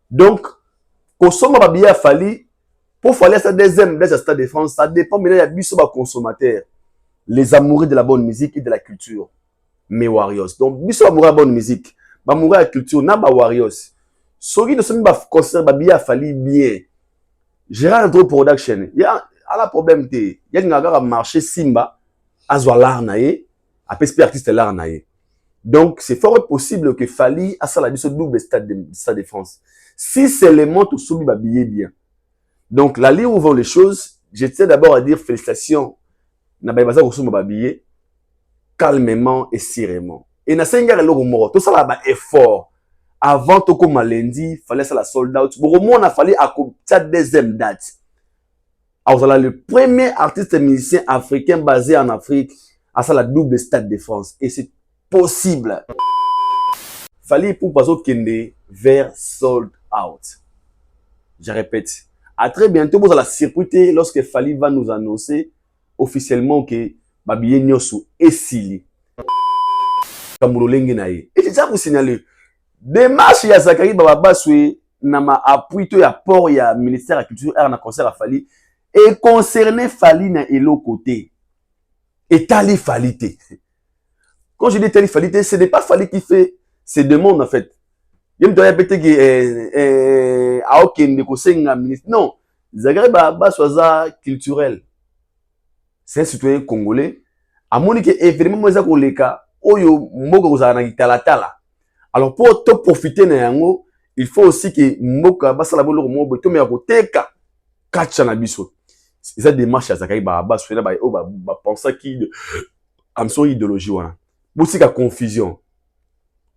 Donc, consommer ba billet Fally, pour Fally sa deuxième date à Stade de France, ça dépend maintenant ya biso ba consommateur, les amoureux de la bonne musique et de la culture, mes warriors. Donc, biso amoureux de la bonne musique, ba amoureux de la culture, na ba warriors. Soki de somi ba concert ba billet Fally bien. Gérard Andro Production, il y a un problème té, il y a un marché Simba, azwa l'art naé, apespe artiste l'art naé. Donc, c'est fort possible que Fally a ça la biso double stade de France. Si c'est le monde tout soubi ba billet bien. Donc, la ligne où vont les choses, je tiens d'abord à dire félicitations. Na ba baza ko souba ba billet calmement et sereinement. Et na senga le mort, tout ça là ba effort. Avant tout comme lundi, fallait ça la sold out. Bon, on a fallu à la deuxième date. Alors, voilà le premier artiste musicien africain basé en Afrique à ça la double stade de France. Et c'est possible. Fallait pour passer au Kende vers sold out. Je répète. À très bientôt, vous allez la circuiter lorsque Fally va nous annoncer officiellement que Babiye Nyosu est sili. Et c'est ça vous signaler. Démarche ya Zakari Bababaswe na ma appui to ya port ya ministère de la culture et na concert à Fally et concerné Fally na elo côté et tali Fally té. Quand je dis tali Fally té, ce n'est pas Fally qui fait ces demandes en fait. Il me répéter que a aucun de conseil ministre. Non, Zakari Bababaswe za culturel. C'est un citoyen congolais. A monique évidemment moi ça koleka oyo mboka kozana na tala. Alors pour te profiter na yango, il faut aussi que mboka basala bolo mo boto me akoteka kacha na biso. C'est ça démarche ya Zakari Bababaswe na ba o ba penser qui am son idéologie wana. Bosika confusion.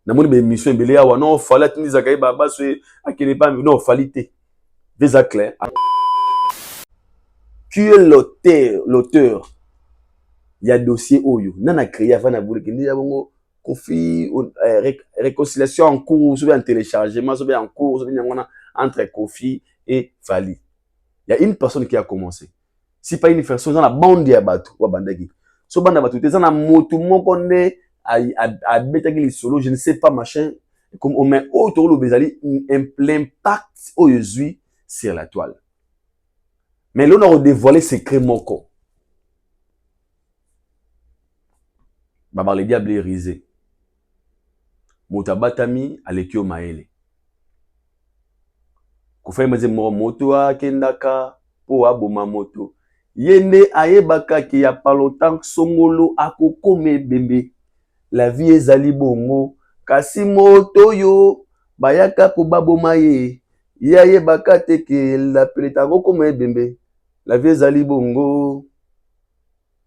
Na moni be mission belé awa non fallait tini Zakari Bababaswe akene pas non fallait déjà clair. Qui est l'auteur il y a dossier oyo nana créé avant na boule kendi ya bongo Kofi réconciliation en cours ou bien téléchargement ou bien en cours ou bien entre Kofi et Fally. Il y a une personne qui a commencé. Si pas une personne dans la bande ya bato wa bandaki. So banda bato te na moto moko nde a betaki li solo, je ne sais pas machin comme on met autour le bezali l'impact oyo zui sur la toile. Mais là on a dévoilé secret moko. Babar le diable est risé. Motabatami alekio maele. Kufai maze moto akendaka po aboma moto. Yende ayebaka ki ya palotank songolo akokome bembe. La vie ezali bongo. Kasi moto yo bayaka po baboma ye. Ye ayebaka teke la peletango kome bembe. La vie ezali bongo.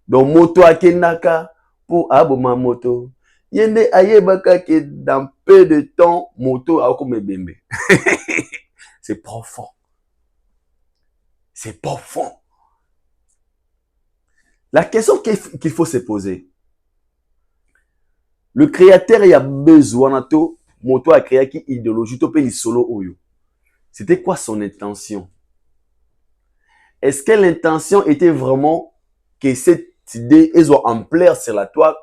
Donc moto akendaka po aboma moto. Yende ayebaka que dans peu de temps, moto a comme bembe. C'est profond. C'est profond. La question qu'il faut se poser. Le créateur a besoin de moto a créé qui idéologie to pe solo oyo. C'était quoi son intention? Est-ce que l'intention était vraiment que cette idée soit en plaire sur la toile?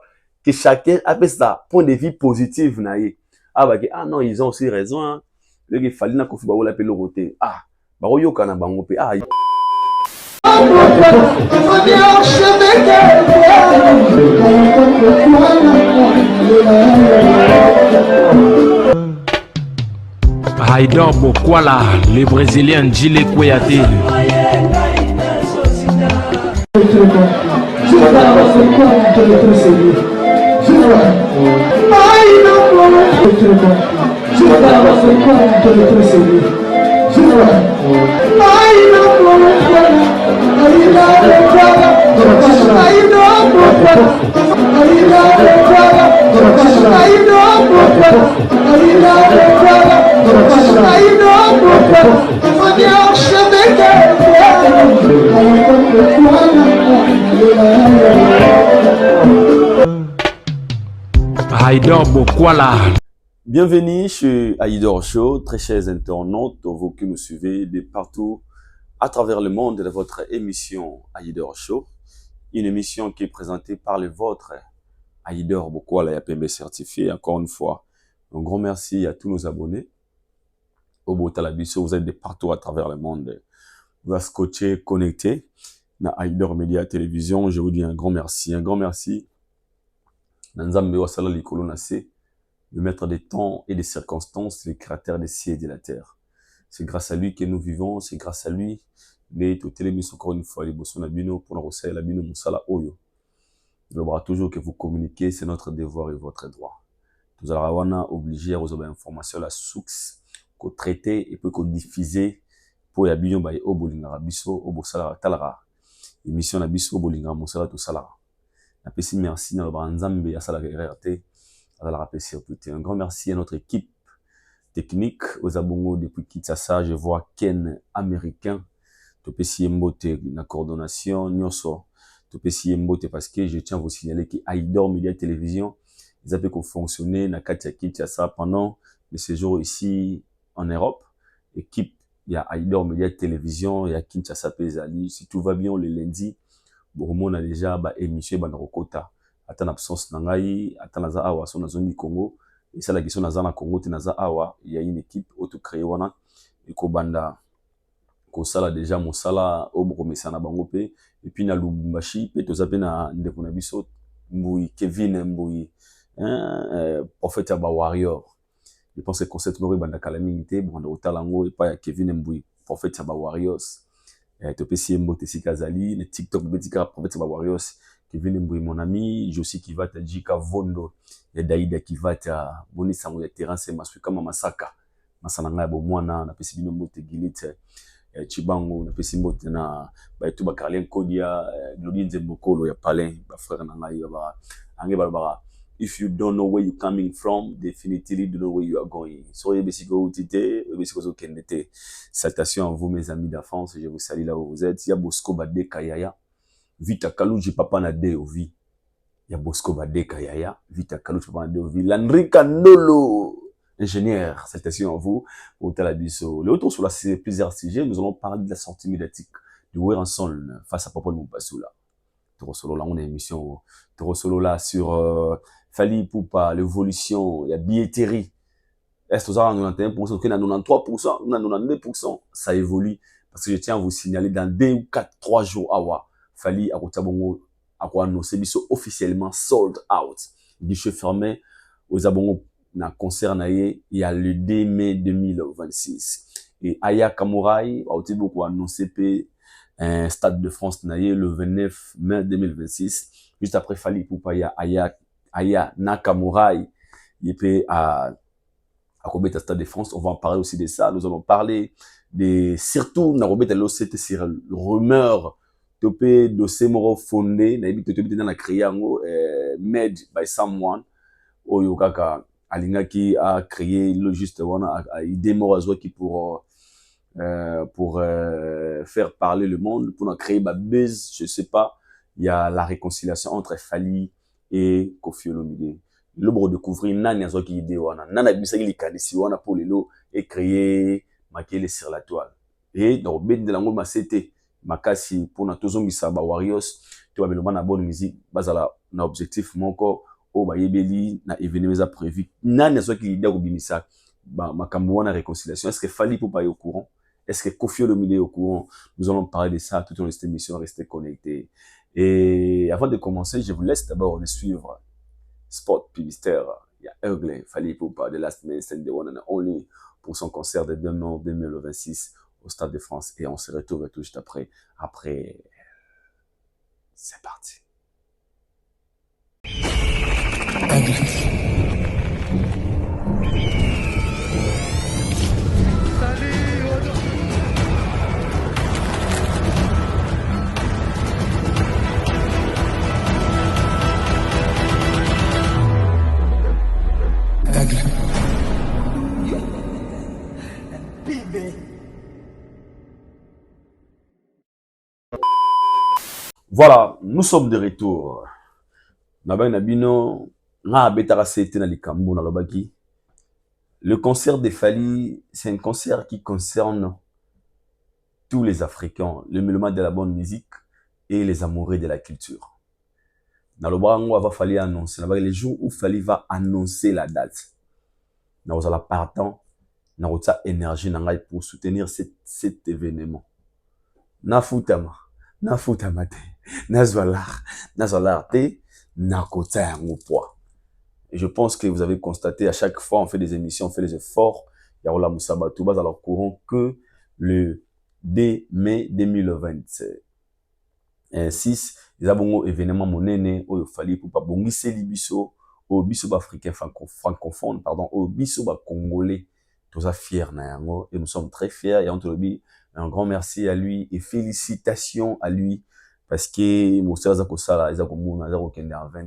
Que chacun a sa point de vue positif naïe. Ah bah ah non, ils ont aussi raison hein. Il fallait na kofi ba wala pe loroté. Ah, ba yo kana bango pe ah. Haïdor Bokwala, le Brésilien Djile Kouyaté. Haïdor Bokwala. Bienvenue chez Haïdor Show, très chers internautes, vous qui nous suivez de partout à travers le monde de votre émission Haïdor Show. Une émission qui est présentée par le vôtre Haïdor Bokwala et PMB certifié. Encore une fois, un grand merci à tous nos abonnés. au Botalabiso, vous êtes de partout à travers le monde. Vous êtes scotché, connecté. Na Haïdor Média Télévision, je vous dis un grand merci. Un grand merci. Nanzambe Wasala Likolo Nase, le maître des temps et des circonstances, le créateur des cieux et de la terre. C'est grâce à lui que nous vivons, c'est grâce à lui. Mais tout télémis encore une fois, les bossons Nabino, pour la Rossel, la Bino Moussala Oyo. Il faudra toujours que vous communiquiez, c'est notre devoir et votre droit. Nous allons obligé à recevoir information la source, qu'on traiter et puis qu'on diffuser pour y abîmer au bolinga biso au bosala talara. Émission na biso au bolinga mosala tout salara. La PC merci na banzambe ya sala RRT. À la rappeler un grand merci à notre équipe technique aux abongos depuis Kinshasa. Je vois Ken américain. Topesi Mbote na coordination nyonso. Topesi Mbote parce que je tiens à vous signaler que Haïdor Média Télévision ils avaient fonctionné na Katia Kinshasa pendant le séjour ici en Europe. Équipe il y a Haïdor Média Télévision, il y a Kinshasa Pesali. Si tout va bien le lundi, bon on a déjà ba émission banarokota. Ata na absence nangai, ata naza awa so na zone Congo. Et ça la question naza na Congo te naza awa, il y a une équipe auto créée wana et ko banda ko sala déjà mosala au bromesa na bango pe et puis na Lubumbashi pe to zape na ndeko na biso Mbui Kevin Mbui prophète ba warrior. Je pense que concept mori banda calamité bon na otalango et pas Kevin Mbui prophète ba warriors. To pesi Mbote Sikazali, le TikTok betika prophète ba warriors. Kevin Mbui mon ami, Josi Kivata Jika Vondo, ya Daïda Kivata, Boni Sango ya Terence Masui kama Masaka. Masananga bo mwana na pesi bino Mbote Gilite. Chibango na pesi Mbote na ba tout ba Carlien Kodia, Glodin Zembokolo ya Palin, ba frère na ngai ba ange ba. If you don't know where you're coming from, definitely don't know where you are going. Soyez Bessigo Tite, Bessigo Kendete. Salutations à vous, mes amis d'enfance. Je vous salue là où vous êtes. Il y a Bosco Bade Kayaya. Vita Kalouji Papa na de ovi. Il y a Bosco Bade Kayaya. Vita Kalouji Papa na de ovi. L'Enrica Nolo, ingénieur. Salutations à vous. Au Talabiso. Le retour sur plusieurs sujets. Nous allons parler de la sortie médiatique du Weranson face à Papa Moubasoula. Toro Solo là, on a une émission. Toro Solo là sur Fali Poupa, l'évolution, il y a billetterie. Est-ce que vous avez 91%, qu'il y a 93%, ou 92%, ça évolue. Parce que je tiens à vous signaler dans 2 ou 4, 3 jours, awa, Fali, Akotabongo, Akwano, c'est officiellement sold out. Guichet fermé, aux abonnés, dans concert, il y a le 2 mai 2026. Et Aya Kamouraï, a été beaucoup annoncé, un Stade de France le 29 mai 2026. Juste après Fali Poupa, il y a Aya Nakamuraï, il est à Robert Stade de France. On va en parler aussi de ça. Nous allons parler de surtout na Robert c'était sur le rumeur topé de Semoro fondé na bitu topé dans la créango made by someone oyo kaka alingaki a créé le juste wana a idée morazo qui pour faire parler le monde, pour créer ba buzz, je sais pas. Il y a la réconciliation entre Fali et Koffi Olomide. Le bro découvrir nani azo ki idée wana, nana bisaki likanisi wana pour lelo et créer makele sur la toile. Et donc ben de lango masete makasi pour na tozo misaba warriors, tu vas beloma na bonne musique, bazala na objectif moko o ba yebeli na événement prévu. Nani azo ki idée ko bimisa ba makambo wana réconciliation. Est-ce que Fali pour pas au courant? Est-ce que Koffi Olomide est au courant? Nous allons parler de ça tout au long de cette émission. Restez connectés. Et avant de commencer, je vous laisse d'abord suivre spot publicitaire. Il y a Ergley, Fali Poupa, The Last Man Stand, The One and Only, pour son concert de demain 2026 au Stade de France. Et on se retrouve tout juste après. Après, c'est parti. Voilà, nous sommes de retour. Le concert de Fali, c'est un concert qui concerne tous les Africains, les mélomanes de la bonne musique et les amoureux de la culture. Dans le Bango, va Fali annoncer. Les jours où Fali va annoncer la date. Nous allons partant. na rota énergie na ngai pour soutenir cet événement. Na futama te, na zolar te, na kota yango poa. Et je pense que vous avez constaté, à chaque fois on fait des émissions, on fait des efforts. Yarola Moussabatou, bas alors courant que le 2 mai 2026, ils ont un événement monene, où il fallait pour pas bongisi libiso, au biso africain francophone, pardon, au biso congolais. Tous à fiers na yango, et nous sommes très fiers. Et on te le dit, un grand merci à lui et félicitations à lui parce que mon frère Zako Sala, Zako Mouna, Zako Kende en 20.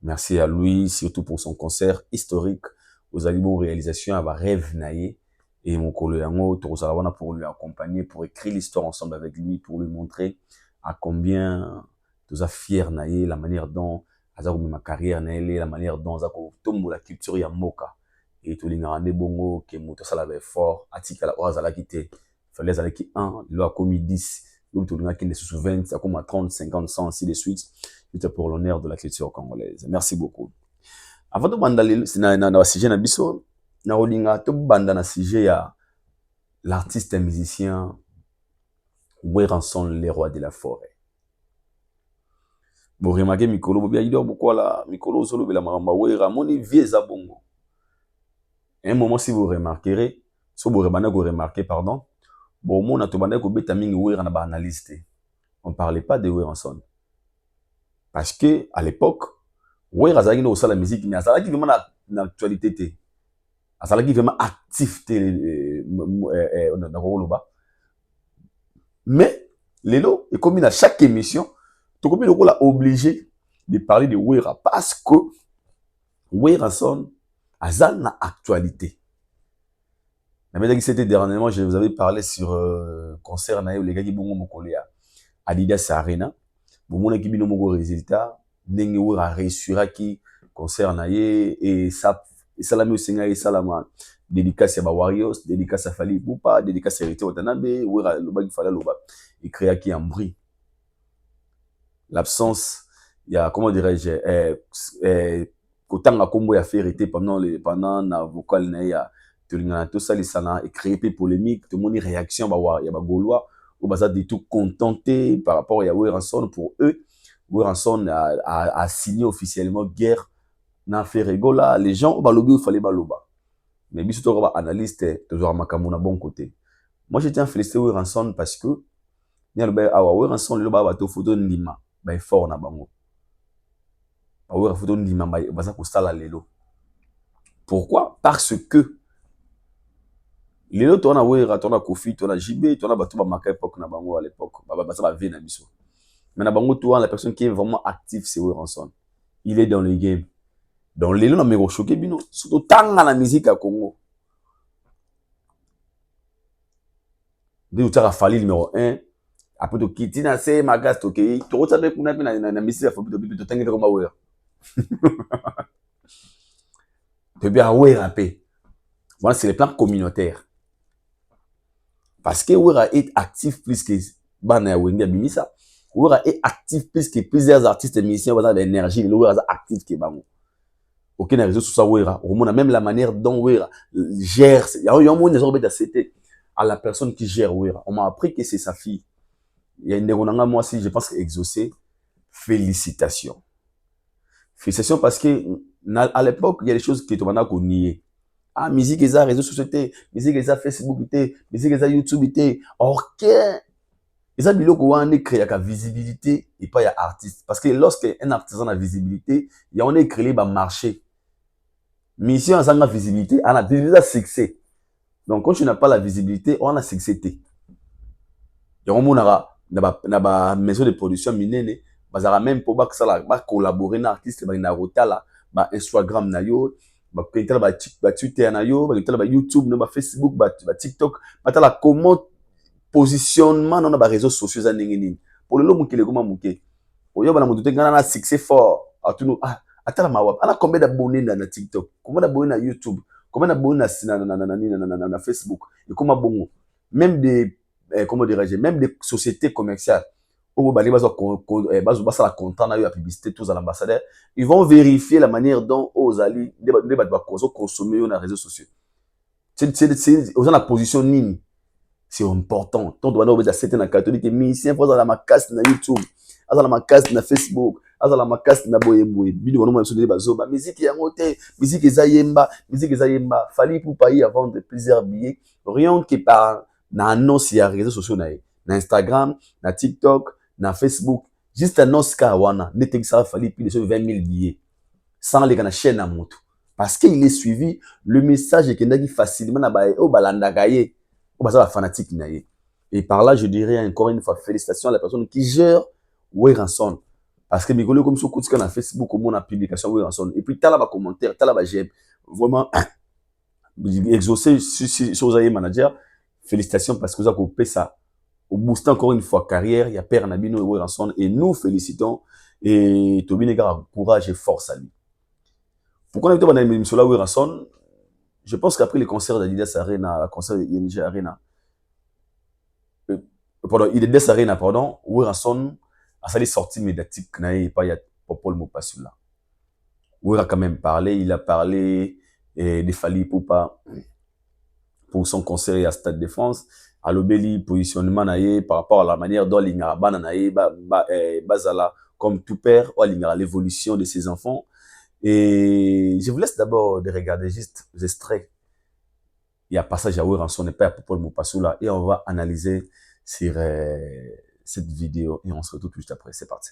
Merci à lui, surtout pour son concert historique. Aux alibons réalisations à rêve naïe. Et mon collègue Yango, Torosalavana pour lui accompagner, pour écrire l'histoire ensemble avec lui, pour lui montrer à combien tu es fier naïe, la manière dont Azako ma carrière naïe, la manière dont Azako tombe la culture Yamoka. Et tout l'ingéré bongo, que moto ça l'avait fort, atika la oazala quitté. Fallait aller qui 1, il a commis 10. L'autre tout le monde qui ne se souvient, ça comme à 30, 50, 100, ainsi de suite. C'était pour l'honneur de la culture congolaise. Merci beaucoup. Avant de banda c'est na sujet na biso, na olinga to banda na sujet ya l'artiste et musicien Weranson les rois de la forêt. Bon remarquez mikolo bobia ido bokola mikolo solo bela maramba wera moni vie za bongo. Un moment, si vous remarquerez, si vous remarquez, pardon, bon, mon atobanda ko beta mingi wera na ba analyste. On parlait pas de Weranson. Parce que, à l'époque, wera zaki no sala musique, mais azala qui vraiment na actualité té. Azala qui vraiment actif té na koloba. Mais, lelo, et comme à chaque émission, tout comme le rôle obligé de parler de wera parce que Weranson azal na actualité. La médaille qui c'était dernièrement, je vous avais parlé sur concert na les gars qui bongo mokolia Adidas Arena. Bon mon équipe no moko résultat ndenge wera réussira qui concert na et ça salami osenga et salama dédicace à Warriors, dédicace à Fali Poupa, dédicace à Hérité Watanabe, wera loba qui fallait loba et créa qui en bruit. L'absence il y a comment dirais-je Kotanga kombo ya vérité pendant na vocal na ya tulingana tout ça les sana et créer des polémiques tout le monde réaction ba ya ba gaulois ou baza du tout contenté par rapport à Weranson. Pour eux Weranson a signé officiellement guerre na fait rigola les gens ba lobi il fallait ba loba mais biso to ba analyste toujours makamuna bon côté. Moi je tiens à féliciter Weranson parce que ni le ba awa Weranson le ba to photo ndima ba fort na bango. Pourquoi? Parce que Lelo tona wera tona Kofi tona JB tona batu ba marqué époque na bango à l'époque ba vie na biso. Mais na bango toi la personne qui est vraiment active c'est Weranson. Il est dans le game. Dans lelo na meko choqué bino surtout tanga na musique à Congo. De utara fali numéro 1 après to kitina c'est magas to ke to rota be kuna na musique à Fobi to tanga comme wera. De bien wera paix. Voilà, c'est le plan communautaire. Parce que Wera est actif plus que Bana Wenga Bimisa. Wera est actif plus que plusieurs artistes et musiciens. Wera a l'énergie. Wera est actif que Bango. Aucun réseau sur ça Wera. On a même la manière dont Wera gère. Il y a un monde qui à la personne qui gère Wera. On m'a appris que c'est sa fille. Il y a une dégonanga moi aussi, je pense que exaucé. Félicitations. Félicitations parce que à l'époque, il y a des choses qui étaient qu'on niait. Ah, musique et ça, réseaux sociaux, musique et ça, Facebook, musique et ça, YouTube, ok. Et ça, bilo qu'on a créé la visibilité et pas ya artiste. Parce que lorsqu'un artisan a visibilité, il y a on a créé le marché. Mission à la visibilité, on a déjà succès. Donc quand tu n'as pas la visibilité, on a succès. Il y a un monde na maison de production minene, bazara même pour que ça la collaborer na artiste na rotala, ba Instagram na yo. Ba Twitter na yo, ba YouTube, ba Facebook, ba TikTok, ba comment positionnement dans les réseaux sociaux za ndenge. Pour le lomo kile koma muke. Oyo bana mutu tengana na succès fort. Atunu atala mawap. Ana combien d'abonnés na TikTok? Combien d'abonnés na YouTube? Combien d'abonnés na Facebook? Et comment bongo? Même des comment dirais-je, même des sociétés commerciales. Au bali bazo la content na yo la publicité tous à l'ambassadeur, ils vont vérifier la manière dont aux ali des consommer sur les réseaux sociaux. C'est dans la position nini. C'est important. Ton doit avoir certains catholiques et musiciens, faut dans ma casse na YouTube, dans ma casse na Facebook, dans ma casse na boye boye. Bino wana mso de bazoba, musique ya ngote, musique ezayemba, fallait pour payer avant de plusieurs billets, rien que par na annonce ya réseaux sociaux na Instagram, na TikTok, na Facebook, juste annonce ka wana, n'était ça fallait plus de 20 000 billets sans les na chaîne à moto. Parce qu'il est suivi, le message est qu'il facilement na ba o balanda gaye. La fanatique. Et par là, je dirais encore une fois, félicitations à la personne qui gère Weranson. Parce que Migolo, comme sur Koutsika, Facebook, comme on a publication Weranson. Et puis, t'as là ma commentaire, t'as là ma j'aime. Vraiment, exaucé sur Zaye Manager. Félicitations parce que vous avez coupé ça. Au booster encore une fois carrière, il y a Père Nabino et Weranson. Et nous félicitons. Et Tobi Negar, courage et force à lui. Pourquoi on a été dans l'émission là, Weranson? Je pense qu'après les concerts d'Adidas Arena, le concert d'ING Arena, IDS Arena, pardon, Weranson a sali sorti médiatique, il y a Popol Mopasula. Wera a quand même parlé, il a parlé de Fali Poupa pour son concert à Stade de France, à l'Obéli, positionnement par rapport à la manière dont l'Ingarabana Bazala, comme tout père, l'évolution de ses enfants. Et je vous laisse d'abord de regarder juste les extraits. Il y a un passage à Weranson et pas à Popol Mopasula et on va analyser sur cette vidéo et on se retrouve juste après. C'est parti.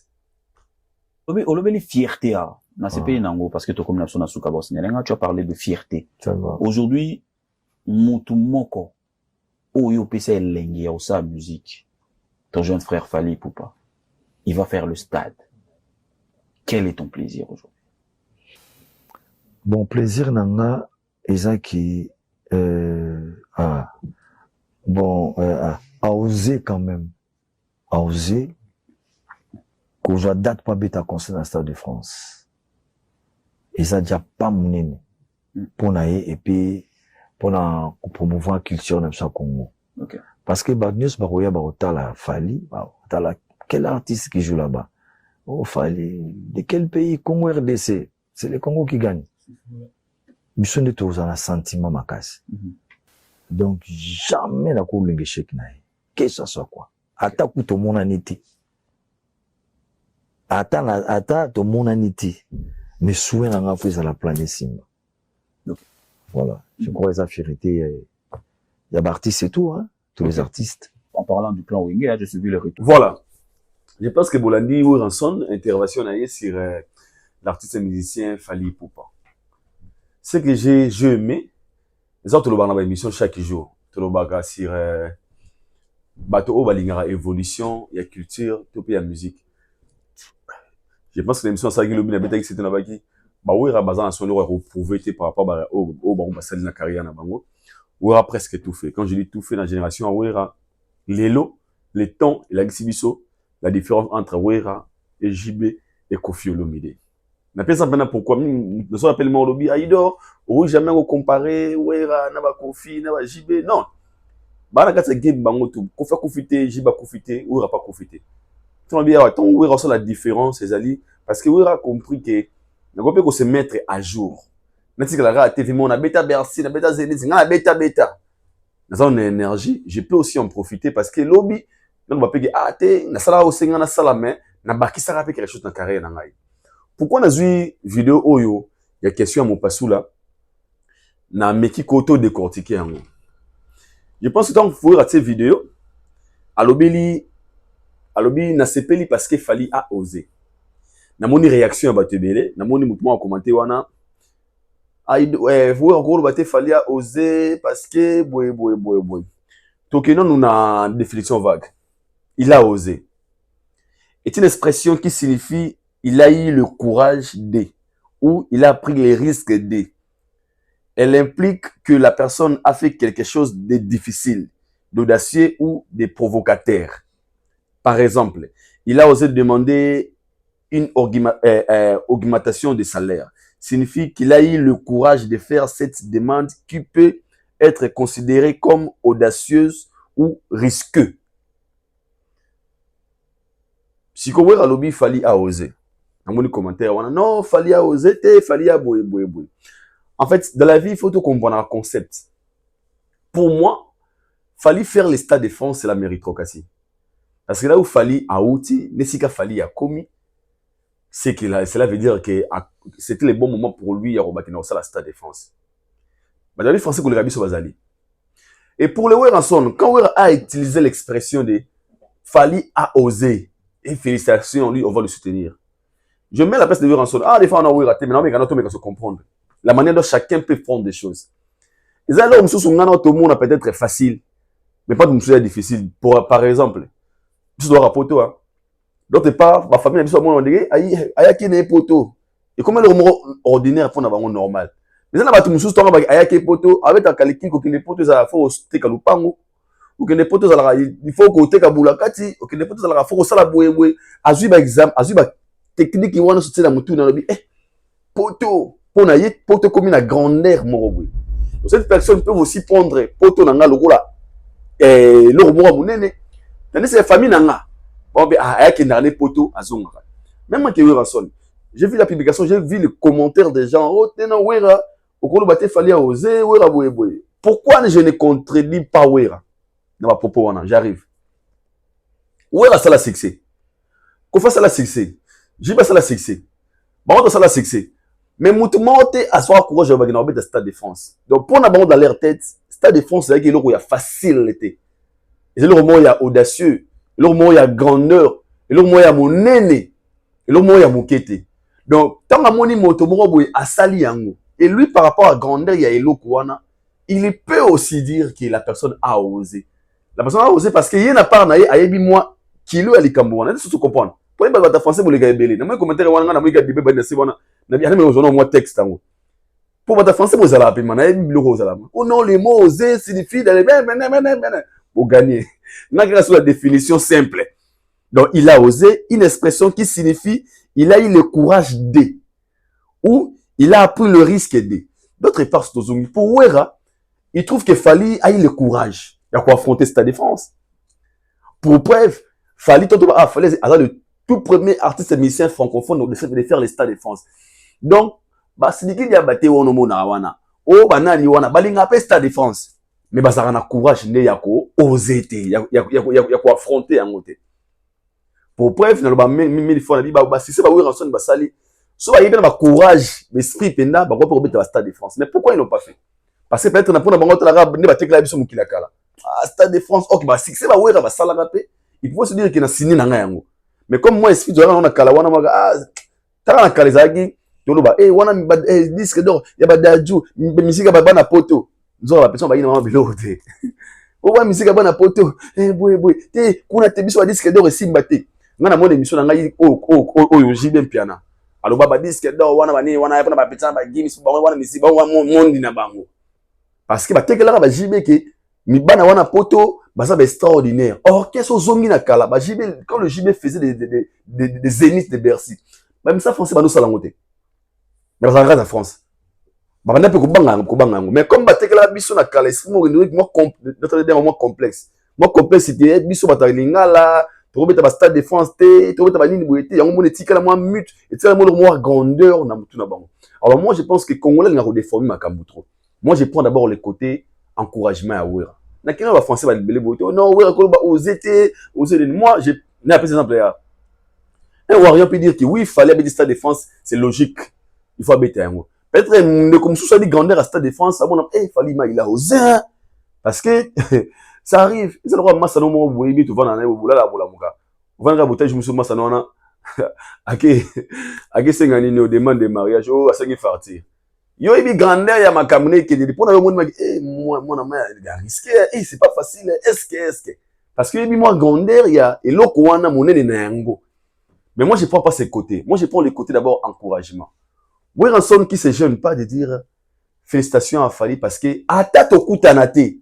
Olobeli fierté dans ce pays nango parce que tu comme nation nasuka bosnialenga tu as parlé de fierté. Aujourd'hui mutu moko oyo pesa elengi ya sa musique. Ton jeune frère Fally Ipupa, il va faire le stade. Quel est ton plaisir aujourd'hui? Bon plaisir nanga ezaki a oser quand même, a oser que je date pas bêta concert dans le Stade de France. Et ça déjà pas mon pour naïe et puis pour promouvoir la culture dans le Congo. Okay. Parce que Bagneus Baroya Barotala Fally, quel artiste qui joue là-bas? Oh Fally, de quel pays? Congo RDC. C'est le Congo qui gagne. Mission de tous un sentiment macasse. Donc jamais la cour l'échec naïe. Que ça soit quoi. Attaque tout mon anité. Attends tout mon anité. Mais souhait n'a fait à la planète Simba. Voilà. Je crois que la fierté, il y a artistes et tout, hein. Tous les artistes. En parlant du plan Wingé, j'ai suivi le retour. Voilà. Je pense que Bolandi Weranson intervention sur l'artiste et musicien Fally Ipupa. Ce que j'ai aimé, les autres dans l'émission chaque jour. Tout le bagage sur bateau balingara évolution, il y a culture, tout il y a musique. Je pense que l'émission ça Guillaume na beta c'était na baki. Ba wera bazana son reprouvé par rapport au ba basali na carrière na bango. Wera presque tout fait. Quand je dis tout fait dans la génération Wera, les lots, les temps et la Gibiso, la différence entre Wera et JB et Koffi Olomide. Na pesa maintenant pourquoi nous sommes appelés Molobi Aïdor, ou jamais on comparer Wera na ba Koffi na ba JB non. Ba na kata game bango tout, Koffi Kofite, JB Kofite, Wera pas Kofite. On bien attends Wera sur la différence ces alliés parce que Wera a compris que na ko peut se mettre à jour. Nati que la TV mon na beta Bercy, na beta Zenith, na beta. Dans une énergie, je peux aussi en profiter parce que lobby on va payer na sala au senga na sala mais na baki ça rappelle quelque chose dans carrière na ngai. Pourquoi na zui vidéo oyo ya question à mon pasula na meki koto décortiquer yango. Je pense que tant faut rater vidéo alobi na sepeli parce que Fally a osé. Na moni réaction à batebele, na moni mutu a commenté wana vous encore battre Fally a osé parce que boy. Donc non nous na définition vague. Il a osé. Est une expression qui signifie il a eu le courage de ou il a pris les risques de. Elle implique que la personne a fait quelque chose de difficile, d'audacieux ou de provocateur. Par exemple, il a osé demander une augmentation de salaire. Signifie qu'il a eu le courage de faire cette demande qui peut être considérée comme audacieuse ou risqueuse. Si vous avez lobby, Fally a osé. Dans mon commentaire, on a non, Fally a osé, Fally a boy. En fait, dans la vie, il faut tout comprendre un concept. pour moi, fallait faire les stades de France, c'est la méritocratie. Parce que là où fallait à outil, Nessika fallait à commis, c'est que là, cela veut dire que c'était le bon moment pour lui à rebattre dans la stade de France. Les Français pour les Gabi Bazali. Et pour le Weranson, quand Wera a utilisé l'expression de fallait à oser, et félicitations, lui, on va le soutenir. Je mets la place de Weranson. Ah, des fois, on a raté, mais non, mais on a se comprendre. La manière dont chacun peut prendre des choses. Et ça, là, tout le monde a peut-être facile, mais pas de choses difficiles. Par exemple, je dois rapporter, hein. D'autre part, ma famille a dit, moi, on dit, aïe, qui n'est poteau. Et comment le mot ordinaire pour avoir normal. Mais ça, là, tout le monde a dit, poteau, avec un calcul, qu'il n'est poteau, ça faut te caloupango. Ou qu'il n'est poteau, il faut que tu boulakati, ou qu'il n'est poteau, il faut que ça la boué, azuba exam, azuba technique, qui va se la moutou dans le bi, poteau, pour naïe, poteau comme une grandeur, moroboué. Cette personne peut aussi prendre poteau dans le rôle, et le mot à mon nene. Tandis que la famille n'a bon, même moi qui j'ai vu la publication, j'ai vu les commentaires des gens. Oh, Wera, fallait oser, Wera, pourquoi je ne contredis pas Wera dans ma propos? J'arrive. Wera, ça la succès. Qu'on fasse ça la succès. J'ai pas ça la succès. Bon, ça la succès. Mais moutement, t'es à soi courage de Stade de France. Donc, pour n'avoir dans leur tête, Stade de France, c'est qu'il y a facilité. C'est le moment où il y a audacieux. Le moment où il y a grandeur, le moment où il y a mon aîné, le moment où il y a mon kété. Donc, tant que mon motomoro a sali yango, et lui, par rapport à grandeur, il y a Elokouana, il peut aussi dire que la personne a osé. La personne a osé parce qu'il y a une part, il y a moi, qui lui a les Cambouans. C'est ce que tu comprends. Pour les batailles français, vous les gars, belé. Dans mes commentaires, on a dit que les bébés de moi texte. Pour les français, vous allez appeler, man, oh non, les mots osé signifient d'aller, pour gagner. Grâce à la définition simple. Donc, il a osé une expression qui signifie il a eu le courage de. Ou il a pris le risque de. D'autre part, pour Wera, il trouve que Fali a eu le courage. Il a quoi affronter Stade de France. Pour preuve, Fali, le tout premier artiste musicien francophone de faire les Stades de France. Donc, c'est qu'il y a battu au nom de oh, banani wana, balinga pe Stade de France. Mais ça a un courage, il y a osé, il y a quoi affronter en côté. Pour preuve, dans le mille fois, si c'est pas oui, rançon, basali, soit il y a un courage, l'esprit penda, bah pour mettre Stade de France. Mais pourquoi ils l'ont pas fait? Parce que peut-être pour n'avoir la rabe, ne pas la biso mukila kala. Ah, Stade de France, ok, bah si c'est pas oui, bah ça la rapé, il faut se dire qu'il a signé dans yango. Mais comme moi, esprit de on a kala, wana maga, ah, t'as un kalezagi, tu vois, eh, wana disque d'or, y a pas d'adjou, musique à bana poto. Nous avons la personne qui va biloter. On voit musique à bonne poto. Eh, boy. T'es, qu'on a témis sur la disque d'or et simbate. On a mon émission dans la JB piano. Alors, baba disque d'or, wana pas pétan, ba gims, wana musique, monde na bango. Parce que, t'es que là, ba JB que, mi bana wana poto, ça va extraordinaire. Or, qu'est-ce que zongi na kala? Ba JB, quand le JB faisait des zéniths de Bercy, même ça, français, nous salangote. Mais ça reste en France. Mais comme batekela biso na kala notre moment complexe. Moi complexité biso batalingala, to beta ba Stade de France te, to beta ba nini boyete, yango mon etikala moi mute, et ça moi grandeur na mutu na bango. Alors moi je pense que Congolais n'a redéformé makambu trop. Moi je prends d'abord le côté encouragement à Wera. Na kina ba français ba libélé boyete, non Wera ko ba oser moi je n'ai pas exemple là. Un warrior peut dire que oui, il fallait habiter Stade de France, c'est logique. Il faut habiter yango. Peut-être comme ça dit grandeur à Stade de France, il fallait il a osé parce que ça arrive. C'est le roi Massa no mo boyebi tu vas na boula la boula muka. On va boter je me suis Massa no na ake sengani no demande de mariage oh asengi partir. Yo ebi grandeur ya makamune ke dit pour na monde moi na ma risqué c'est pas facile est-ce que parce que ebi moi grandeur ya eloko wana monene na yango. Mais moi je prends pas ces côtés. Moi je prends les côtés d'abord encouragement. Weranson qui se gêne pas de dire félicitations à Fali parce que atato kutanate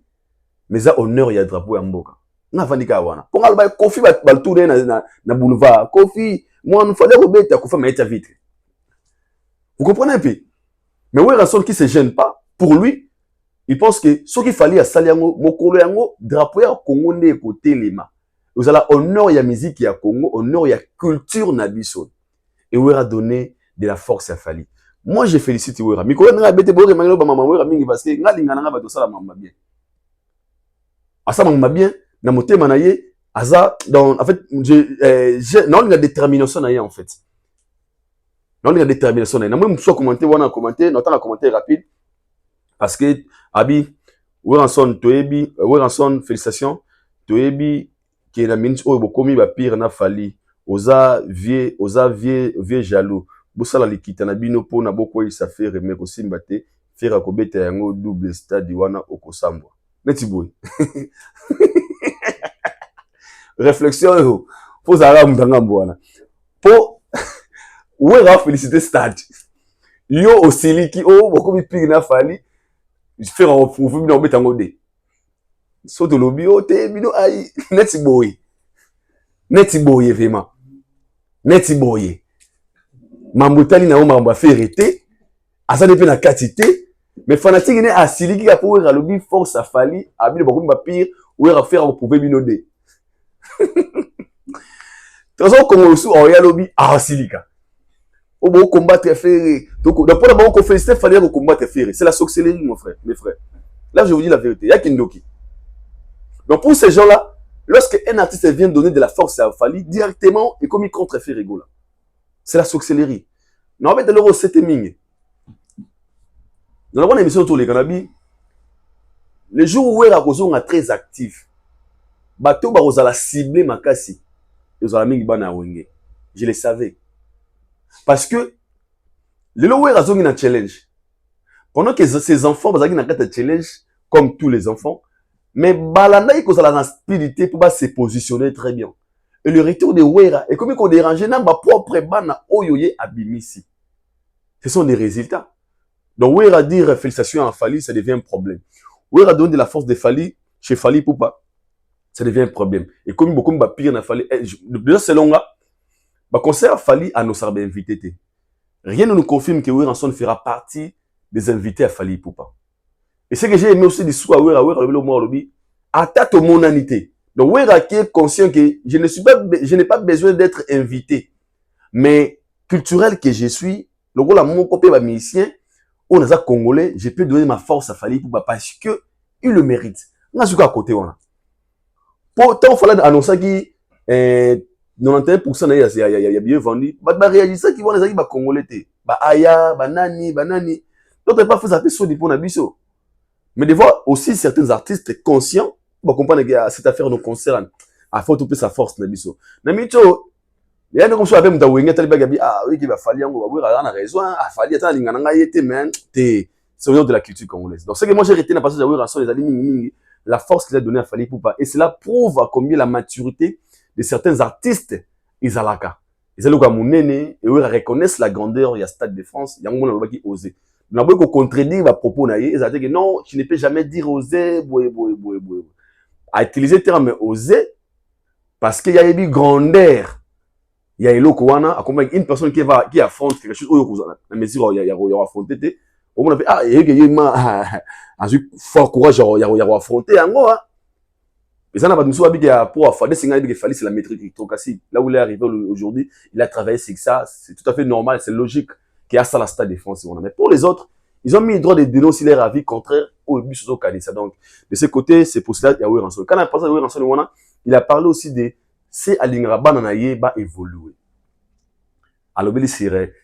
mais ça honneur ya drapeau ya mboka na vanika wana pour alba Kofi ba tourner na boulevard Kofi moi nous fallait rebeta Kofi mais vite vous comprenez un peu mais Weranson qui se gêne pas pour lui il pense que ce qu'il fallait à saliango mokolo yango drapeau ya Congo ne côté lema vous allez honneur ya musique ya Congo honneur ya culture na biso et Wera donner de la force à Fali. Moi, je félicite Wera. Mikolo nga bete bore mangelo ba mama Wera mingi parce que nga lingana nga ba to sala mama bien. asa m'a bien na motema na ye aza dans en fait j'ai non la détermination na ye en fait non la détermination na ye na moi muso commenter wana commenter notant la commentaire rapide parce que abi Weranson félicitations toyebi que la minute oyo bokomi ba pire na fali oza vieux jaloux bosala likita na bino po na boko isa faire mais kosimba te faire kobeta yango double stade wana okosambwa neti boy réflexion yo faut zala mutanga mbwana po wera féliciter stade yo osiliki o bokomi pire na fali faire en profil bino obeta yango de so to lobi o te bino ai neti boy vraiment neti boy mambutali na o mambo affaire te asa pe na quantité mais fanatique ne asiliki ka pour wera lobi force a fali abino bokomi ba pire wera faire en profil bino de tozo kongo su o ya lobi asilika o bo combattre faire donc pour d'abord qu'on féliciter fallait combattre faire c'est la sorcellerie mon frère mes frères là je vous dis la vérité ya kindoki donc pour ces gens-là lorsque un artiste vient donner de la force à Fali directement et comme il contre faire rigolo c'est la sorcellerie non en fait le c'était ming dans la bonne émission autour les cannabis les jours où era kozon est très actif bato ba kozala cibler makasi ozala mingi bana wenge je le savais parce que le lower a zongi na challenge pendant que ces enfants bazaki na kata challenge comme tous les enfants mais balanda il cause la spiritualité pour se positionner très bien et le retour de Wera et comme qu'on dérange na ba propre bana oyoye abimisi ce sont des résultats donc Wera dire félicitations à Fali ça devient un problème Wera donne de la force de Fali chez Fali Poupa ça devient un problème et comme beaucoup ba pire na Fali déjà selon là bah concert Fali à nos sarbe invité. Rien ne nous confirme que Weranson fera partie des invités à Fali Poupa. Et ce que j'ai aimé aussi du soir Wera le mot lobby attaque au monanité. Donc Wera qui est conscient que je n'ai pas besoin d'être invité. Mais culturel que je suis, le rôle à mon copain ba musicien, on a congolais, je peux donner ma force à Fali Poupa parce que il le mérite. On a ce à côté on a. Pourtant il fallait annoncer qui 91% il y a bien vendu bah réaliser qui vont les ba congolais té ba aya banani d'autres pas fait ça fait so pour na biso mais des fois aussi certains artistes conscients ba comprendre que cette affaire nous concerne a faut tout sa force na biso na micho il y a comme ça avec mta wenge tali bagabi oui qui va falloir yango ba wera na raison a falloir ta lingana nga yete mais té c'est au nom de la culture congolaise donc ce que moi j'ai retenu parce que wera sont les amis mingi la force qu'il a donné à Fali Poupa et cela prouve à combien la maturité de certains artistes Izalaka. Izalaka Mounene, et eux reconnaissent la grandeur, il y a Stade de France, il y a un moment qui osé. Nous avons contredire ma propos, ils ont dit que non, tu ne peux jamais dire oser, à utiliser le terme oser, parce qu'il y a une grandeur. Il y a une personne qui affronte quelque chose, la mesure il y a affronté, au moins il y a fort courage, il y a affronté, et ça n'a pas de souci pour faire des signaux de Fali, c'est la métrique trop cassée. Là où il est arrivé aujourd'hui, il a travaillé sur ça, c'est tout à fait normal, c'est logique qu'il y a ça la Stade de France. Mais pour les autres, ils ont mis le droit de dénoncer leur avis contraire au bus au Canada. Donc, de ce côté, c'est pour cela qu'il y a Weranson. Quand on a parlé de Weranson, il a parlé aussi de ces Alingraba Nanaye va évoluer. Alors,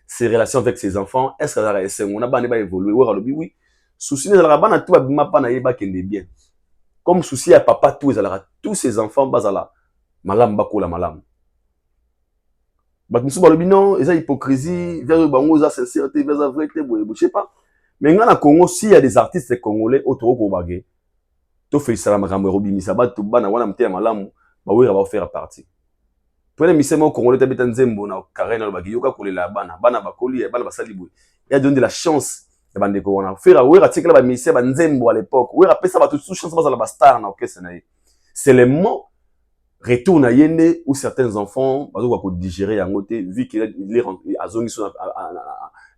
ses relations avec ses enfants, est-ce qu'on a évolué? Oui. Souci de la Rabana, tout va bien bien. Comme souci à papa tous ses enfants bazala malam bakola malam batmusu balobi non eza hypocrisie vers bango za sincérité vers la vérité je sais pas mais ngana Congo si y a des artistes congolais autour ko bagé to féliciter makambo robimisa ba to bana wana mté malamu ba wera ba faire partie prenez misemo congolais tabeta nzembo na karena ba yoka kolela bana bakoli bana basali boy il y a donné de la chance et bandeko wana faire wera tikela ba misé ba nzembo à l'époque wera pesa ba tout chance ba la star na orchestre na c'est le mot retour na yende où certains enfants bazo ko digérer yango té vu qu'il est azongi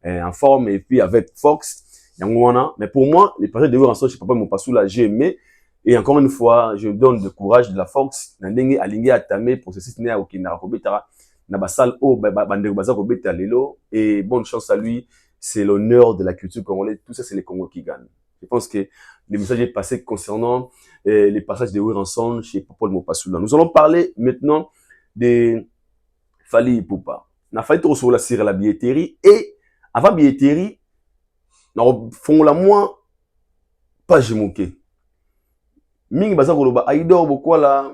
en forme et puis avec Fox yango wana mais pour moi les périodes de Weranson chez papa mon pasou là j'ai aimé et encore une fois je donne de courage de la Fox na ndenge alingi atamé processus né au kinara ko betara na basal o bandeko baza ko beta lelo et bonne chance à lui. C'est l'honneur de la culture congolaise. Tout ça, c'est les Congos qui gagnent. Je pense que le message est passé concernant les passages de Weranson chez Paul Mopassoula. Nous allons parler maintenant de Fally Ipupa. On a failli recevoir la série la billetterie et avant billetterie, on a la moins pas j'ai manqué. Mingi baza koloba Aïdor beaucoup là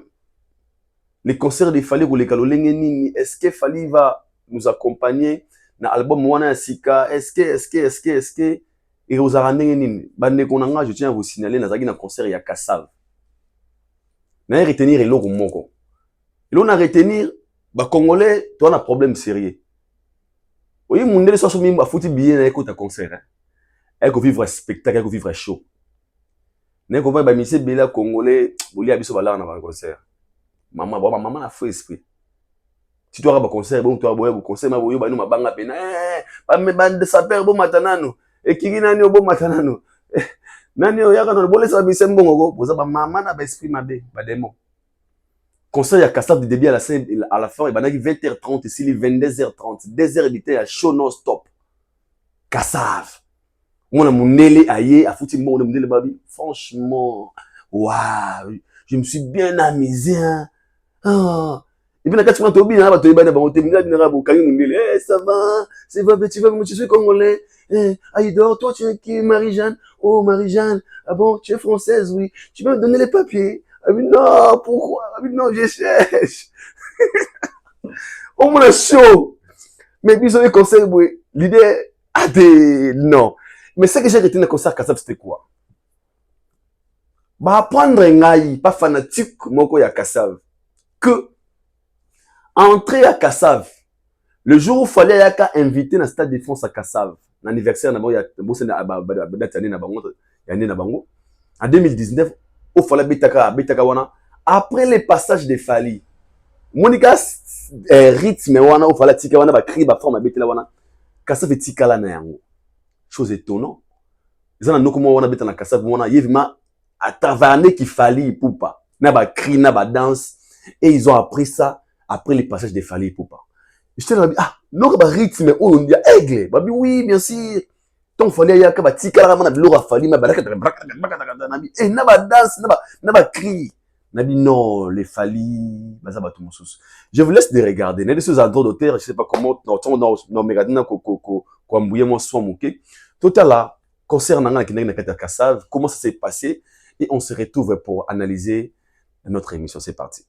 les concerts de Fally ou les kalolenge nini est-ce que Fally va nous accompagner na album wana sika est-ce que et aux arandenge nini bande konanga je tiens à vous signaler nazaki na concert ya Kassav na retenir eloko moko on a retenir ba congolais toi on a problème sérieux oui mundele so so mimba futi bien na écoute concert hein elle ko vivre spectacle elle ko vivre show n'est qu'on va ba mise bela congolais boli abiso bala na ba concert maman na fou esprit si tu as ba concert bon toi boye concert ma boyo ba no mabanga pena ba me bande saper bo matanano e kingi nani obo matanano nani o yaka no bolesa bise mbongo go boza ba maman na ba esprit mabe ba démon concert ya Kassav de début à la fin et banaki 20h30 ici les 22h30 2h d'été à show non stop Kassav mon mundele aye a fouti mon mundele babi franchement waouh je me suis bien amusé hein ah et puis na kati mwa tobi na ba tobi na ba moté mundele na ba kangi mundele ça va c'est va tu vas tu suis congolais Aïdor toi tu es qui Marie-Jeanne oh Marie-Jeanne ah bon tu es française oui tu peux me donner les papiers ah mais non pourquoi ah mais non je cherche on me chaud mais puis les conseils l'idée a des non. Mais ce que j'ai retenu dans le concert Kassav, c'était quoi? Bah, apprendre ngai, pas fanatique, moko ya Kassav. Que, entrer à Kassav, le jour où fallait yaka inviter dans le stade de défense à Kassav, l'anniversaire, en 2019, où fallait betaka wana, après le passage de Fally, Monica, rythme wana, où fallait tika wana, ba cri, ba forme, betela wana, Kassav et tika la na yango. Chose étonnante. Ils ont un comment on a bêté dans Kassav, on a évidemment à travers qui Fally Ipupa, na ba cri, na ba danse, et ils ont appris ça après les passages de Fally Ipupa. Je te dis ah non ba rythme on dit aigle, bah oui bien sûr. Ton Fally ya ka ba tika la na bilora Fally ma ba et na ba danse na ba cri. Nabi non les Fally baza ba tout mon sous. Je vous laisse de regarder. Né de ces endroits d'auteur, je sais pas comment non mais regardez na ko mbouye moi soit moqué. Total là concernant la Kassav, comment ça s'est passé et on se retrouve pour analyser notre émission. C'est parti.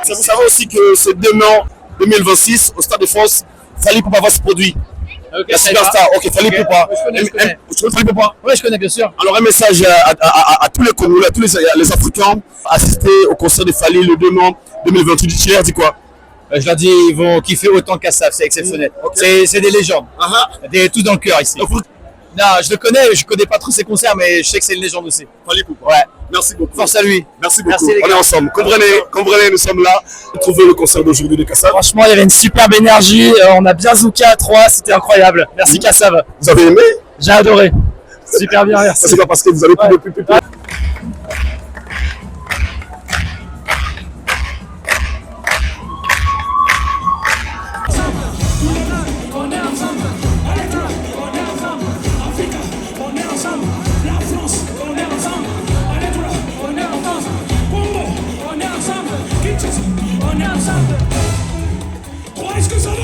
Vous savez aussi que c'est demain, 2026, au Stade de France, Fally Ipupa va se produire. Okay, la superstar, ok, Fally Ipupa. Je connais. Tu connais Fally Ipupa? Oui, je connais bien sûr. Alors un message à tous les Congolais, à tous les Africains, assister au concert de Fally le 2 novembre 2028. Tu leur dis quoi? Je leur dis, ils vont kiffer autant que Kassav, c'est exceptionnel. Okay. C'est des légendes. Tous dans le cœur ici. Non, je le connais, je connais pas trop ses concerts, mais je sais que c'est une légende aussi. Fally Ipupa. Ouais. Merci beaucoup. Force à lui. Merci beaucoup. Merci, on est ensemble. Comprenez, nous sommes là. Trouvez le concert d'aujourd'hui de Kassav. Franchement, il y avait une superbe énergie. On a bien zouké à 3, c'était incroyable. Merci Kassav. Vous avez aimé? J'ai adoré. Super bien, merci. C'est pas parce que vous avez plus. Est-ce que ça va?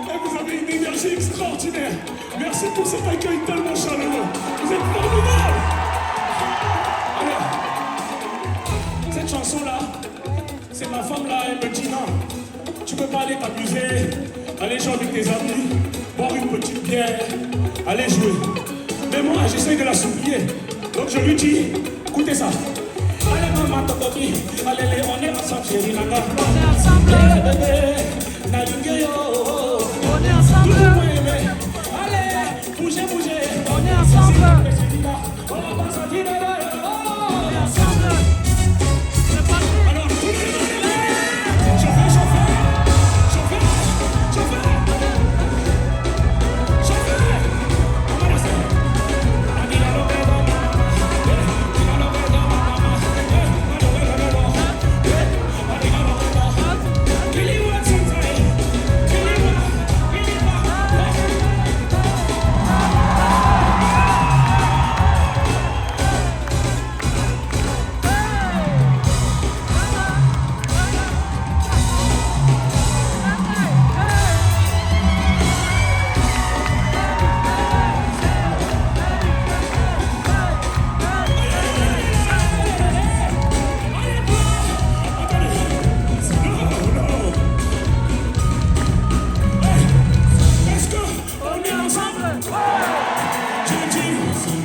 Vous avez une énergie extraordinaire. Merci pour cet accueil tellement chaleureux. Vous êtes formidables. Alors, cette chanson-là, c'est ma femme là, elle me dit non, tu peux pas aller t'amuser, aller jouer avec tes amis, boire une petite bière, aller jouer. Mais moi, j'essaie de la supplier. Donc je lui dis, écoutez ça. Allez maman, totobi, allez, on est ensemble, chérie, nana. On est ensemble, bébé, nalingeyo. On est ensemble. Bougez, bougez. On est ensemble. On va pas sortir de là. On est ensemble. C'est parti. Alors, tout le monde. Chauffeur, chauffeur. Chauffeur. Chauffeur. Chauffeur. On va danser.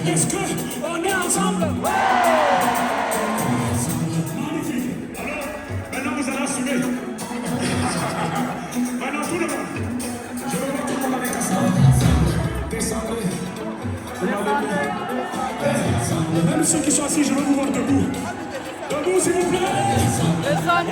Est-ce que on est ensemble? Magnifique. Alors, maintenant vous allez assumer. Maintenant tout le monde. Je veux voir tout le monde avec ça. Descendez. Même ceux qui sont assis, je veux vous voir debout. Debout s'il vous plaît. Descendez.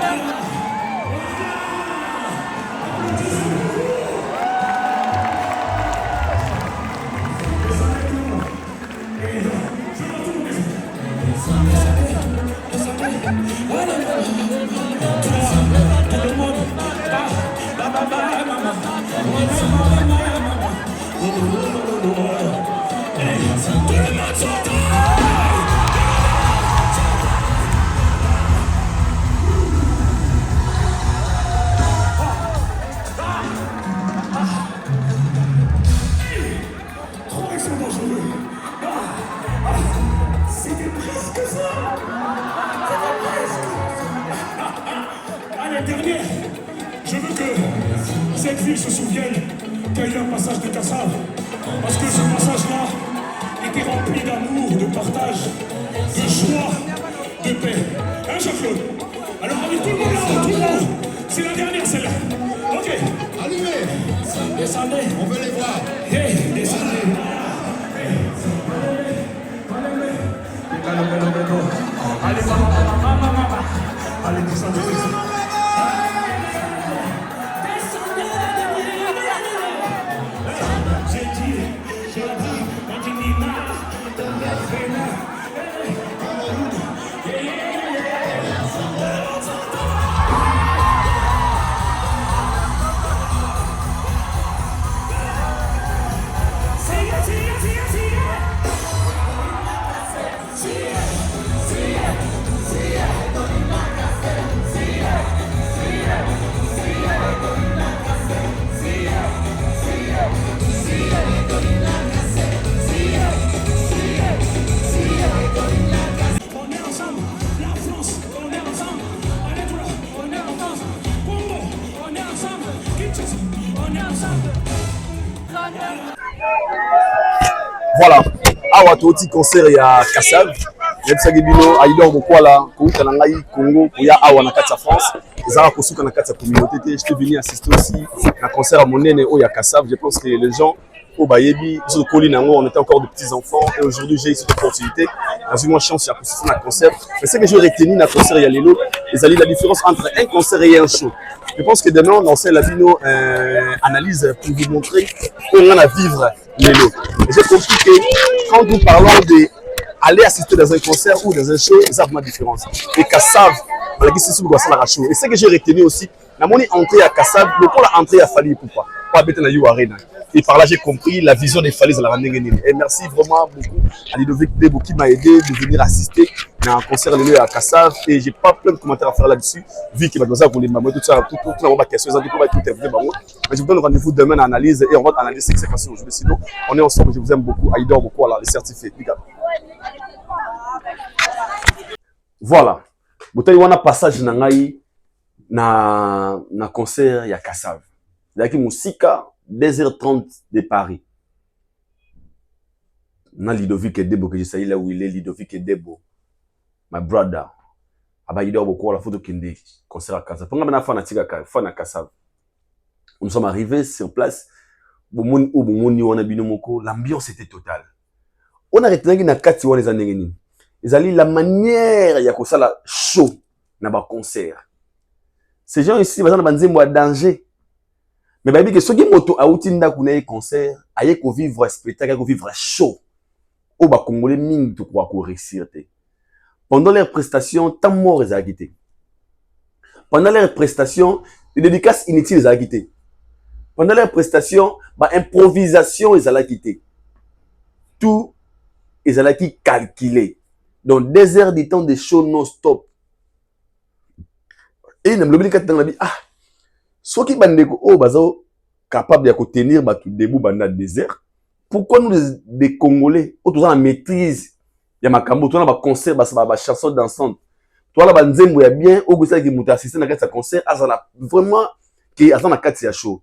C'était presque ça. C'était presque. Allez, dernier. Je veux que cette ville se souvienne qu'il y a eu un passage de Kassav. Parce que ce passage-là était rempli d'amour, de partage, de joie, de paix. Hein, Jean-Claude? Alors, avec tout le monde là-haut, tout le monde. C'est la dernière, celle-là. Ok. Allumez. Descendez. On veut les voir. Hey, descendez. Allez, maman. Allez, descendez. Voilà. Awa toti concert ya Kassav. Yebisaki bino Aïdor Bokwala kouta na ngai Congo koya awa na kati ya France. Ezala kosuka na kati ya communauté te. Je suis venu assister aussi na concert à monene au ya Kassav. Je pense que les gens au Bayebi, on était encore de petits enfants et aujourd'hui j'ai eu cette opportunité. J'ai eu ma chance à assister à un concert. Mais ce que j'ai retenu dans le concert, il y a la différence entre un concert et un show. Je pense que demain, on enseigne la vidéo analyse pour vous montrer comment à vivre les lots. Et j'ai compris que quand nous parlons d'aller assister dans un concert ou dans un show, c'est vraiment la différence. Et Kassav, et ce que j'ai retenu aussi, la monnaie entrée à Kassav, le pour la entrée à Fali, pourquoi? Pour habiter dans la Arena. Et par là, j'ai compris la vision des Fali à la Randengenine. Et merci vraiment beaucoup à Ludovic Debo qui m'a aidé de venir assister à un concert à Kassav. Et j'ai pas plein de commentaires à faire là-dessus, vu qu'il va nous avoir les mamans, tout ça, tout la question, tout va être tout. Mais je vous donne rendez-vous demain à l'analyse et on va analyser ce qui s'est passé aujourd'hui. Sinon, on est ensemble, je vous aime beaucoup. Aïdor beaucoup, voilà, les certifiés. Voilà. Boutaï wana passage na ngai na concert ya Kassav. Daki musika 2h30 de Paris. Na Ludovic Debo que je sais là où il est, Ludovic Debo. My brother. Aba Aïdor beaucoup la photo kende concert à Kassav. Ponga bana fanatika fan à Kassav. Nous sommes arrivés sur place. l'ambiance était totale. On a retenu na kati wana ezandenge nini. Ezali la manière ya kosala show na ba concert. Ces gens ici bazana banzembo à danger. Mais babi que soki moto auti ndako na concert, aye ko vivre spectacle, ko vivre show. O ba congolais mingi to kwa ko réussir te. Pendant leurs prestations, tant mort les a quittés. Pendant leurs prestations, les dédicaces inutiles les a quittés. Pendant leurs prestations, bah, improvisation les a quittés. Tout les a calculé. Donc, des heures de temps de show non-stop. Et ils n'ont pas dans la vie. Ah, ceux qui sont capables de tenir tout debout dans le désert, pourquoi nous, les Congolais, autour de la maîtrise, il y a ma cambo, tout le monde concert, ma chanson dansante. Toi là, banzembo ya bien, au goût ça qui m'a assisté dans ce concert, azana vraiment qui azana kati ya show.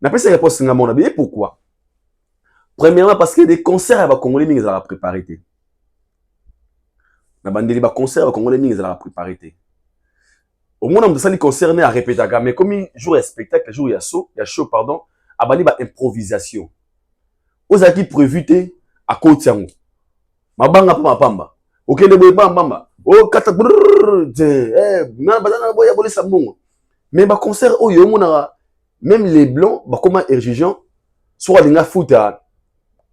N'a pas cette réponse na mon avis. Pourquoi? Premièrement parce que des concerts à Congolais mingi za préparé té. Na bandeli ba concert à Congolais mingi za préparé té. Au moins on ça li concerné à répéter mais comme il joue un spectacle, joue ya show pardon, abali ba improvisation. Ozaki prévu té à côté yango. Mabanga pa mapamba. OK de boy bamba. Oh kata na badana boya bolé sambongo. Mais ba concert oh yo mona même les blancs ba comment exigeant soit linga futa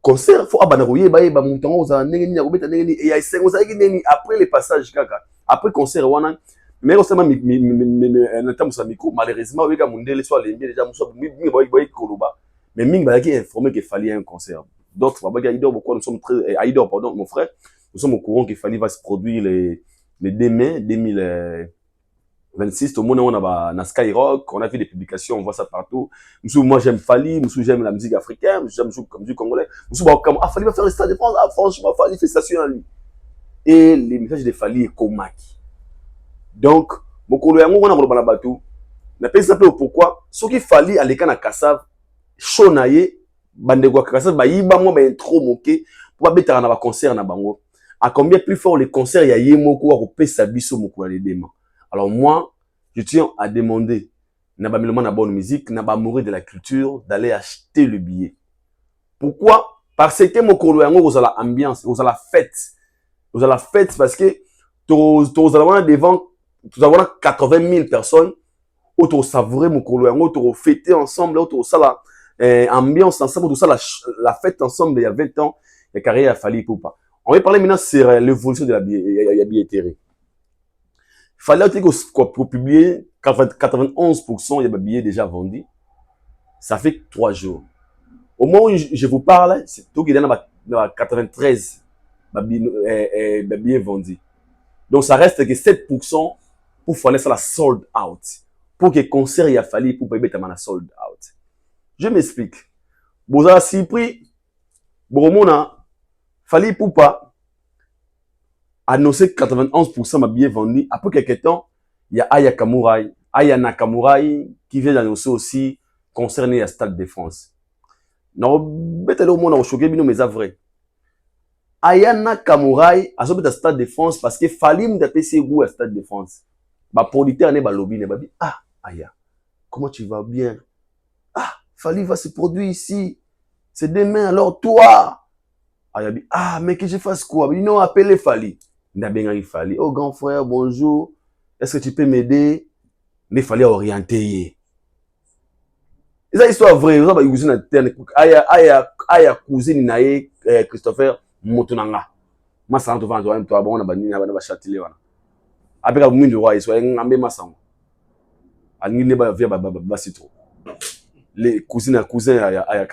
concert faut abana royer ba mutango za ndenge ya kobeta ndenge et ya sengo za ndenge après le passage kaka après concert wana mais on sema na tamu sa micro malheureusement weka mundele soit lembi déjà muso mi boy koloba mais mingi ba qui informé qu'il fallait un concert d'autres ba ga idor beaucoup nous sommes très idor pardon mon frère nous sommes au courant qu'il fallait va se produire les demain 2026 tout le monde on a na Skyrock, on a fait des publications, on voit ça partout. Moi j'aime Fally, j'aime la musique africaine, j'aime comme du congolais. Comme Fally va faire le stade de France, franchement Fally fait station à lui. Et les messages de Fally est komaki. Donc mokolo yango on a kolobana batou. Na pesa pe pourquoi ceux qui Fally à l'écran na Kassav shonaye bande kwa Kassav ba yiba mo ba intro moké pour betara na ba concert na bango. À combien plus fort les concerts ya yemoko ko pesa biso mokolo les demain. Alors moi, je tiens à demander, n'a pas na bonne musique, n'a pas amoureux de la culture, d'aller acheter le billet. Pourquoi? Parce que mon colo yango vous la ambiance, vous la fête. Vous la fête parce que vous allez devant, vous allez 80 000 personnes, autour savourer mon colo yango, autour fêter ensemble, autour ça la ambiance ensemble, tout ça la fête ensemble il y a 20 ans, la carrière a fallu pour pas. On va parler maintenant sur l'évolution de la billetterie. Il fallait pour publier 91%, il y a des billets déjà vendus. Ça fait 3 jours. Au moment où je vous parle, c'est tout qui est dans 93 billets vendus. Donc ça reste que 7% pour faire ça la sold out. Pour que le concert il a fallu pour payer la sold out. Je m'explique. Vous avez surpris. Bon, fallait pour pas annoncé 91% de billets vendus. Après quelques temps, il y a Aya Nakamura qui vient d'annoncer aussi concerné à Stade de France. Non, bête au monde a choqué bino mais vrai. Aya Nakamura a sauvé à Stade de France parce que fallait me taper ses goûts à Stade de France. Ma producteur n'est pas lobby, n'est pas dit ah Aya, comment tu vas bien? Ah, Fally va se produire ici. C'est demain alors toi. Aya dit ah mais que je fasse quoi? Ils n'ont appelé Fally. Il fallait, oh grand frère, bonjour, est-ce que tu peux m'aider? Mais il fallait orienter. C'est une histoire vraie, vous avez usé Aya cousine nae Christopher Motonanga. Ma santo va en toi, bon, on a banni, on a châtelé. Après, la mine du roi, il soit un ambé ma sang. Alni ne va via Basitro. Les cousins Aya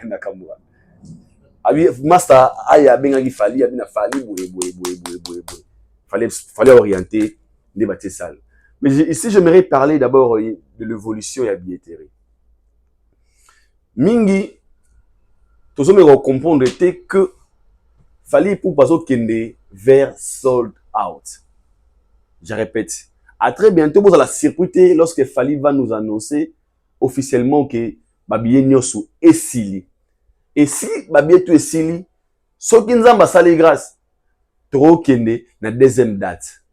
Nakamura. Master aya benga Fally abina Fally fallait orienter les bâtiments salles. Mais ici j'aimerais parler d'abord de l'évolution et la billetterie. Mingi tous me comprendre que Fally pour bazo kende vers sold out. Je répète, à très bientôt vous allez circuiter lorsque Fally va nous annoncer officiellement que ba billet nyosu esili. Et si babie tu esili, so ki nzamba sali grâce, toro kende na deuxième date.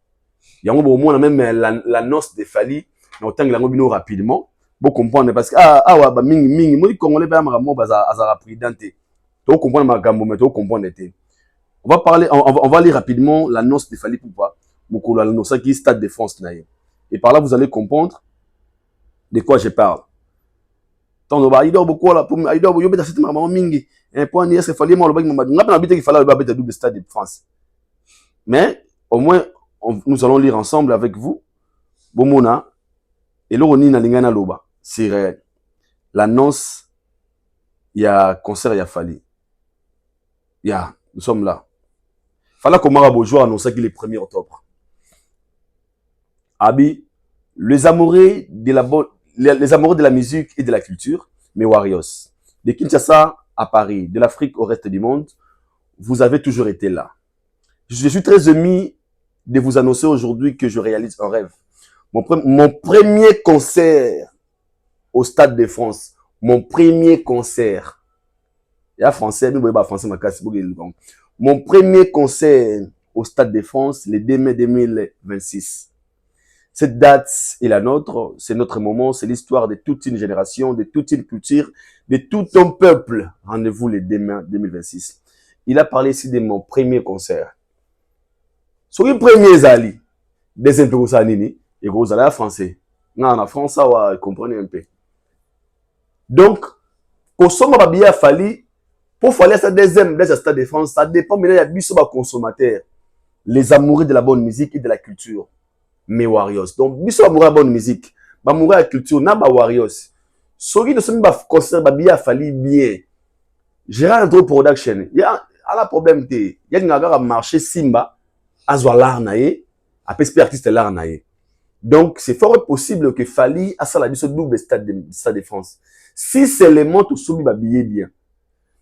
Yango bo mo na même la noce de Fally, na otang lango bino rapidement Vous comprenez parce que ouais bah mingi moi congolais ba makambo bazara présidente. Tu comprends makambo mais tu comprends été. On va parler on va lire rapidement l'annonce de Fally Ipupa mokolo l'annonce qui Stade de France na ye. Et par là vous allez comprendre de quoi je parle. Tant ba idor beaucoup là pour idor yo beta cette maman mingi. Un point ni est-ce que Fally mo lo ba ngapa na bita ki fallait ba beta double Stade de France. Mais au moins nous allons lire ensemble avec vous. Bomona et l'oroni na lingana loba. C'est réel. L'annonce, il y a concert, il y a Fally. Nous sommes là. Falla Komara Bojo a annoncé qu'il est 1er octobre. Abi, les amoureux de la musique et de la culture, mes Warriors, de Kinshasa à Paris, de l'Afrique au reste du monde, vous avez toujours été là. Je suis très ému de vous annoncer aujourd'hui que je réalise un rêve. Mon premier concert au Stade de France. Mon premier concert. Il y a français, nous voyons pas français, ma casse. Mon premier concert au Stade de France, le 2 mai 2026. Cette date est la nôtre, c'est notre moment, c'est l'histoire de toute une génération, de toute une culture, de tout un peuple. Rendez-vous le 2 mai 2026. Il a parlé ici de mon premier concert. Sur le premier Zali, deuxième Perousanini, et vous allez à français. Non, en France, ça va, comprenez un peu. Donc, pour sommes bien Fally, pour Fally sa deuxième Stade de France, ça dépend maintenant il y a consommateurs, les amoureux de la bonne musique et de la culture, mes Warriors. Donc, biso amoureux de la bonne musique, amoureux de la culture, na ba Warriors. Ceux qui ne sont pas concert bien Fally bien. Gérard Andro Production, il y a un problème il y a un marché Simba, azwa l'art naé, a pesper artiste l'art naé. Donc, c'est fort possible que Fally a ça la double Stade de France. Si c'est les mots tout soumis billet bien.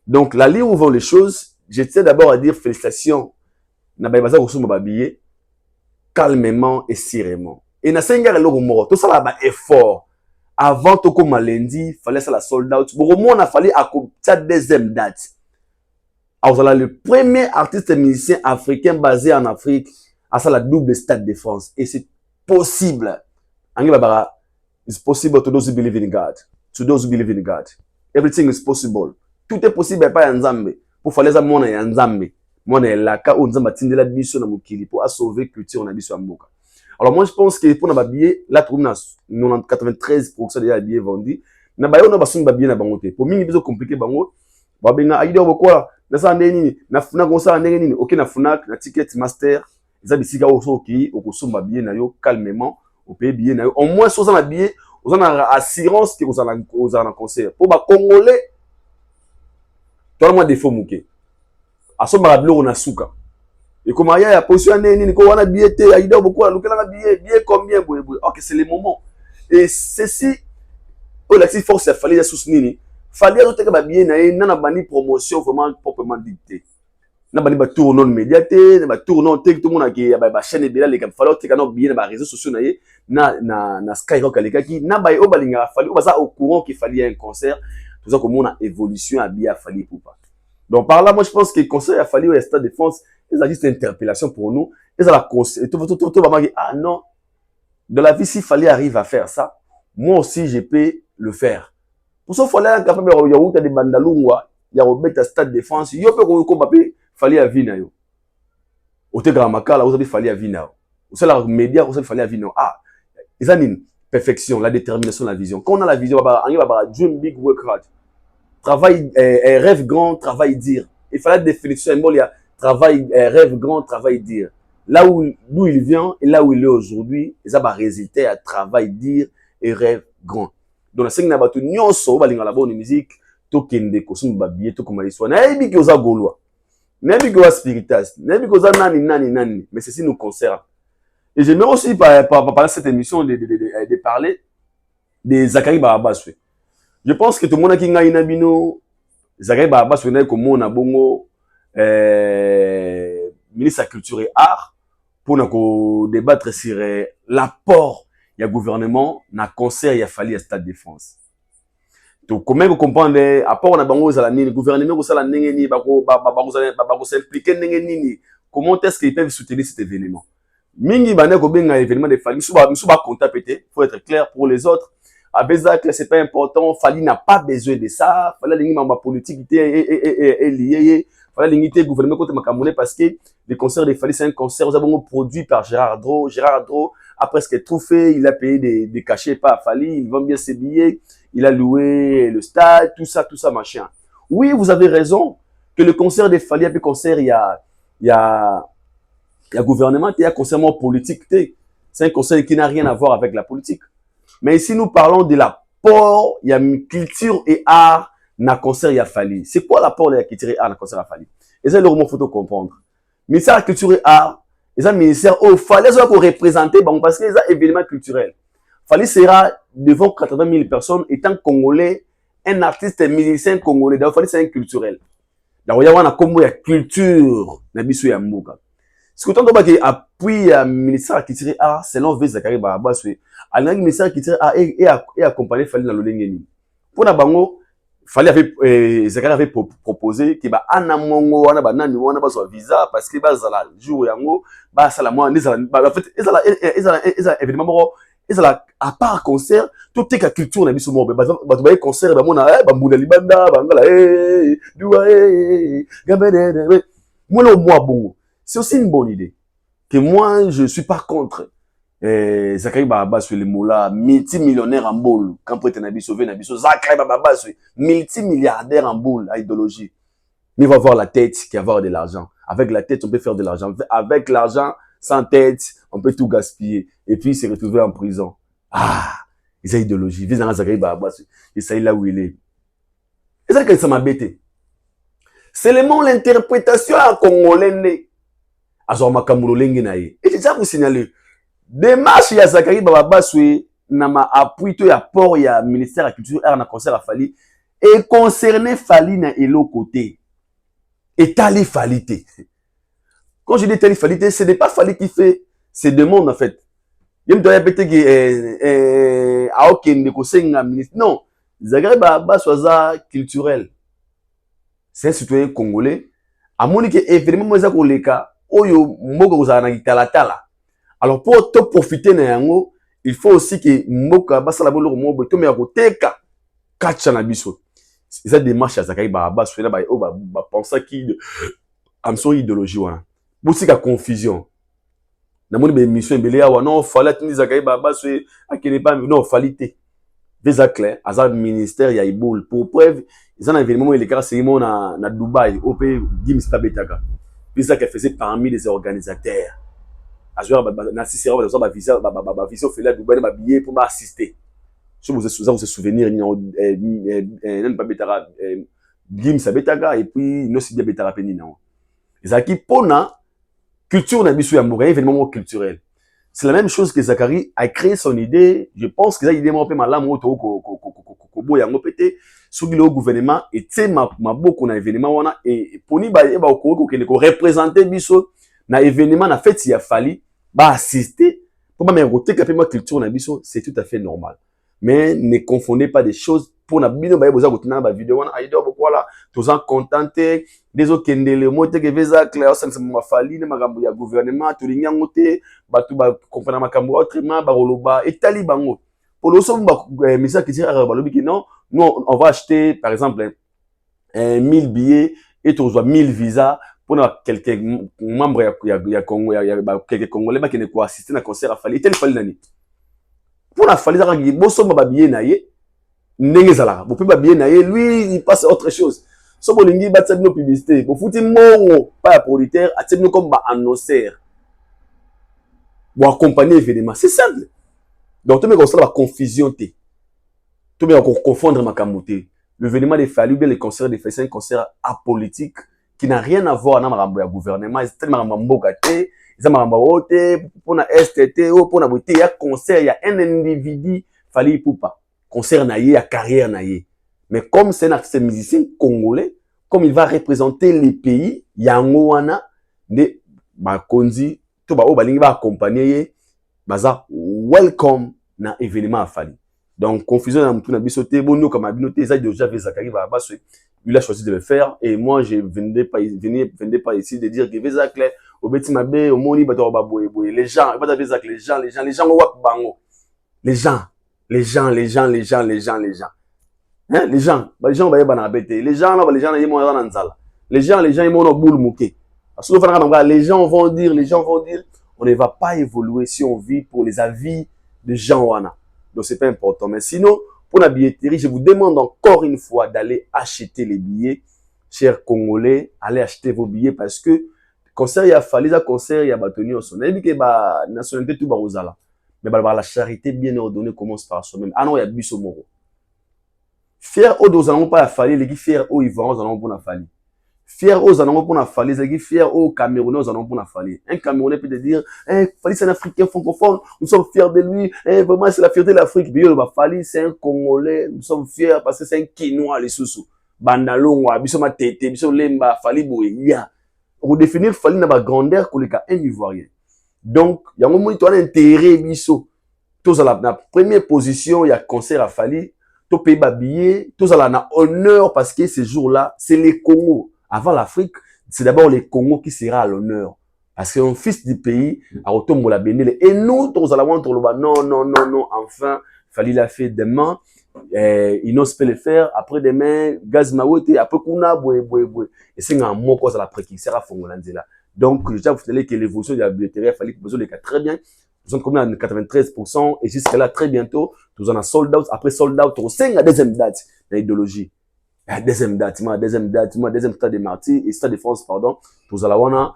Donc, la ligne où vont les choses, je tiens d'abord à dire félicitations. Na ba baza ko soumis billet calmement et sereinement. Et na senga le mort, tout ça là ba effort. Avant tout comme lundi, fallait ça la sold out. Pour moi on a fallu à la deuxième date. Alors voilà le premier artiste musicien africain basé en Afrique à ça la double Stade de France et c'est possible. It's possible to those who believe in God. To those who believe in God. Everything is possible. Tout est possible pas en Nzambe. Pour faire les amona en Nzambe. Moi est là ka Nzamba tindela biso na mukili pour sauver culture na biso mboka. Alors moi je pense que pour na billet là tout na 93% des billets vendus. Na ba yo na basumba billet na bango te. Pour mingi biso compliqué bango. Ba benga aido bokola na sa ndeni na funa ko sa ndeni nini. OK na funak na ticket master. Ils bisika osoki okosomba billet na yo calmement au pays billet na yo au moins 60 billets vous en assurance que vous en concert pour ba congolais tout le monde défaut muké asomba biloko na suka et comme ya position nini ko wana billet te aida beaucoup lokela billet combien OK c'est le moment et ceci au la force il fallait sous nini fallait retourner ba billet na bani promotion vraiment proprement dictée. Na bani ba tour non médiaté na ba tour non tek tout monde qui ba chaîne bela les fallait tek na bien na réseaux sociaux na Skyrock alekaki na ba o balinga fallait o ça au courant qu'il fallait un concert tout ça comme on a évolution à bien Fally Ipupa. Donc par là moi je pense que le concert a fallu au Stade de France ils a juste une interpellation pour nous ils a la concert tout ah non de la vie s'il fallait arriver à faire ça moi aussi je peux le faire pour ça fallait capable ya outa de bandalungwa ya robeta Stade de France yo pe ko mbappé fallait à vina yo ote gramakala vous avez fallu à vina vous savez la média vous avez fallu à vina ah ils ont une perfection la détermination la vision quand on a la vision on va dream big work hard travail rêve grand travail dire il fallait la définition il y a travail rêve grand travail dire là où d'où il vient et là où il est aujourd'hui ils ont résulté à travail dire et rêve grand donc la scène na batu nyonso balinga la bonne musique to kende ko sumba billet to comme l'histoire na ebi ki oza golwa Nebi Goa Spiritas, Nebi Goza nani, mais ceci nous concerne. Et j'aimerais aussi par cette émission de parler de Zachary Barabas. Je pense que tout le monde qui a inabino Zachary Barabas comme on a bongo ministre de la Culture et Art pour nous débattre sur l'apport du gouvernement dans le concert il a fallu à Stade de France. Donc comment vous comprenez à part on a bango za la nini gouvernement ko sala ndenge ni ba s'impliquer ndenge nini comment est-ce qu'ils peuvent soutenir cet événement mingi bana ko benga événement de Fally suba compta pété faut être clair pour les autres avec ça, c'est pas important. Fali n'a pas besoin de ça. Fali l'ingi ma politique est liée. Fali l'ingi gouvernement contre Makamune parce que le concert de Fali, c'est un concert, nous avons produit par Gérard Dro. Gérard Dro a presque tout fait. Il a payé des cachets par Fali. Il vend bien ses billets. Il a loué le stade, tout ça, machin. Oui, vous avez raison que le concert de Fali, après concert, il y a gouvernement, il y a concert politique. C'est un concert qui n'a rien à voir avec la politique. Mais ici, nous parlons de l'apport, il y a culture et art dans le concert, il y a Fali. C'est quoi l'apport de la culture et art dans le concert à Fali? Et ça, le roman, il faut comprendre. Ministère de la culture et art, et ça, ministère, Fali, ça va représenter, bon, parce que c'est un événement culturel. Fali sera devant 80 000 personnes, étant congolais, un artiste, un musicien congolais. Donc, Fali, c'est un culturel. Donc, il y a une culture, Nabisu Yambuka. Ce que tu entends, c'est appui à ministère de la culture et art, selon V. Zakari Barabaswe. Alors, le ministère de la culture et art est accompagné Fali dans le Lengeni. Pour la bango, Fali avait, Zakari avait proposé qu'il y a un amongo, un banani, un besoin visa, parce que bah, ça la jour yango, bah, ça la moi, en fait, ils ont événement, ils ont à part concert, tout est que culture n'a pas son mot. Bah, tu vois, concert, bah, mon a, bah, mouna libanda, bah, ngala, doua, gambene, moi, le moi, bon. C'est aussi une bonne idée. Que moi, je suis pas contre. Zakari Bababa sur les mots là, multimillionnaire en boule. Quand peut-être Nabiso, Zakari Bababa sur multimilliardaire en boule, à idéologie. Mais il va avoir la tête qui va avoir de l'argent. Avec la tête, on peut faire de l'argent. Avec l'argent, sans tête, on peut tout gaspiller. Et puis, il s'est retrouvé en prison. Ah, ils ont idéologie. Ils ont Zakari Bababa. Et ça, il est là où il est. Et ça, ça m'a bêté. C'est l'interprétation à Congolais. Azor Makamuro Lengenaye. Et j'ai déjà vous signalé. Démarche, il y a Zakari Bababaswe, nama appui, il y a port, il y a ministère de la culture, il y a un concert à Fali. Et concerné Fali na elo côté. Et Tali Falite. Quand je dis Tali Falite, ce n'est pas Fali qui fait ces demandes en fait. Il me doit répéter que, à aucun de conseils ministre. Non. Zakari Bababaswe, culturel. C'est un citoyen congolais. À mon avis, évidemment, moi, j'ai cas. Oyo mboka kozala na tala. Alors pour te profiter na yango, il faut aussi que mboka basala boloko mo to me ya koteka kacha na biso. C'est ça démarche ya Zakari Bababa so na ba o ba pensa ki am so idéologie wana. Bosika confusion. Na moni be mission belé ya non fallait ni Zakari Bababa so akene pas non fallait. Déjà clair, azar ministère ya ibol pour preuve, ils en événement il est carrément na Dubaï, au pays Gims Tabetaka. C'est ça qu'elle faisait parmi les organisateurs. À jouer Nassi Serra va avoir visa fait là Dubaï m'a billet pour m'assister. Je vous se souvenir non pas Betara Gims Betaka et puis no si Betara Penina. Zaki pona culture na biso ya Mouré événement culturel. C'est la même chose que Zakari a créé son idée. Je pense que ça idée m'a fait malam auto ko yango pété sur le gouvernement et c'est ma beaucoup na événement wana et poni ba ko représenter biso na événement na fête ya Fali ba assister pour ba me roter ka ma culture na biso, c'est tout à fait normal. Mais ne confondez pas des choses pour na bino ba boza kotina ba vidéo wana aido beaucoup là tous en contenté des autres kendele mote que veza clair ça ma Fali na makambo ya gouvernement to linyango te ba tout ba comprendre makambo autrement ba roloba et talibango pour le son ba message qui dit balobi que non nous on va acheter par exemple 1000 billets et tu reçois 1000 visas pour quelques membres ya Congo ya quelques Congolais qui ne quoi assister na concert à Fali tel Fali nani pour la Fali ça boso ba billet na ye ndenge zala bo pe ba billet na ye lui il passe autre chose so bolingi ba tsa no publicité bo futi mongo pas producteur atibno comme ba annonceur bo accompagner événement c'est simple donc tu me constate la confusion te tu me confondre ma kamoté l'événement des Fali bien le concert des Fali c'est un concert apolitique qui n'a rien à voir na makambo ya gouvernement c'est tellement mboka te ça makambo ote pour na STT ou pour na boté ya concert il y a un individu Fali Ipupa concert na ye ya carrière na ye mais comme c'est un artiste musicien congolais comme il va représenter les pays yango wana ne ba konzi to ba o balingi ba accompagner ye baza welcome na événement à Fali. Donc confusion na mutu na biso te bonno comme abinoté ça déjà fait Zakari Bababa il a choisi de le faire et moi je venais pas ici de dire que veza clair au beti mabe au moni bato ba boye les gens pas avec les gens wap bango les gens Les gens. Hein, les gens, les gens, les gens, les gens, ils vont les gens, là, les gens, ils vont les gens, ils vont boule mouké. Les gens vont dire, on ne va pas évoluer si on vit pour les avis de gens. Donc, c'est pas important. Mais sinon, pour la billetterie, je vous demande encore une fois d'aller acheter les billets. Chers Congolais, allez acheter vos billets parce que concert, il y a fallu, concert, il y a batonu au son. Il y a dit que la nationalité tout barozala. Mais la charité bien ordonnée commence par soi-même. Ah non, il y a biso moro. Fier aux deux n'ont pas fallu, les fiers aux Ivoiriens n'ont pas fallu. Fier aux n'ont pas fallu, les fiers aux Camerounais n'ont pas fallu. Un Camerounais peut te dire, Fali c'est un Africain francophone, nous sommes fiers de lui, vraiment c'est la fierté de l'Afrique. Bien, Fali c'est un Congolais, nous sommes fiers parce que c'est un Kinois, les sous-sous. Bandalongwa, Bissoma Tete, Bissoma Lemba, Fali Bouya. Pour définir Fali n'a pas grandeur qu'on est un Ivoirien. Donc, il y a un moment où tu as un intérêt, Bisso. Tous à la première position, il y a concert à Fali. Tous pays babillés, tous à la honneur parce que ces jours-là, c'est les Congos. Avant l'Afrique, c'est d'abord les Congos qui sera à l'honneur. Parce qu'un fils du pays a retombé la bénile. Et nous, tous à la non, enfin, Fali l'a fait demain. Il n'ose pas le faire. Après demain, Gaz Mawete, après Kuna, boué. Et c'est un mot quoi, ça la préquille, c'est Fongolanzela. Donc, je vous dire que l'évolution de la billetterie, il fallait que vous les cas très bien. Nous sommes combien à 93%, et jusqu'à là, très bientôt, nous en avons sold out. Après sold out, on sait la deuxième date, l'idéologie. La deuxième date, deuxième stade de Marty, et stade de France, pardon. Nous allons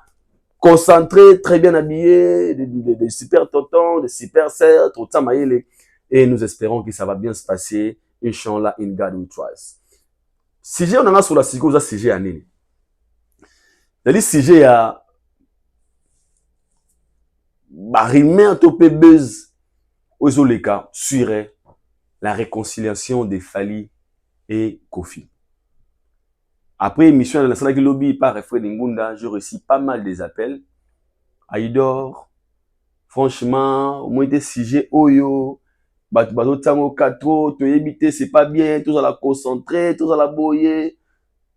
concentrer, très bien habillés, des super tontons, des super serres, tout ça, et nous espérons que ça va bien se passer. Inch'Allah, in God we trust. Sujet, on a sur la psychose, sujet à Nini. C'est-à-dire, sujet à Barimé un topé buzz aux Oleka sur la réconciliation des Fali et Kofi. Après émission de la salle qui lobby par Fred Ngunda, je reçois pas mal des appels. Aïdor, franchement, moi des sujets oyo, bato tango katro, to éviter c'est pas bien, tous à la concentrer, tous à la boyer.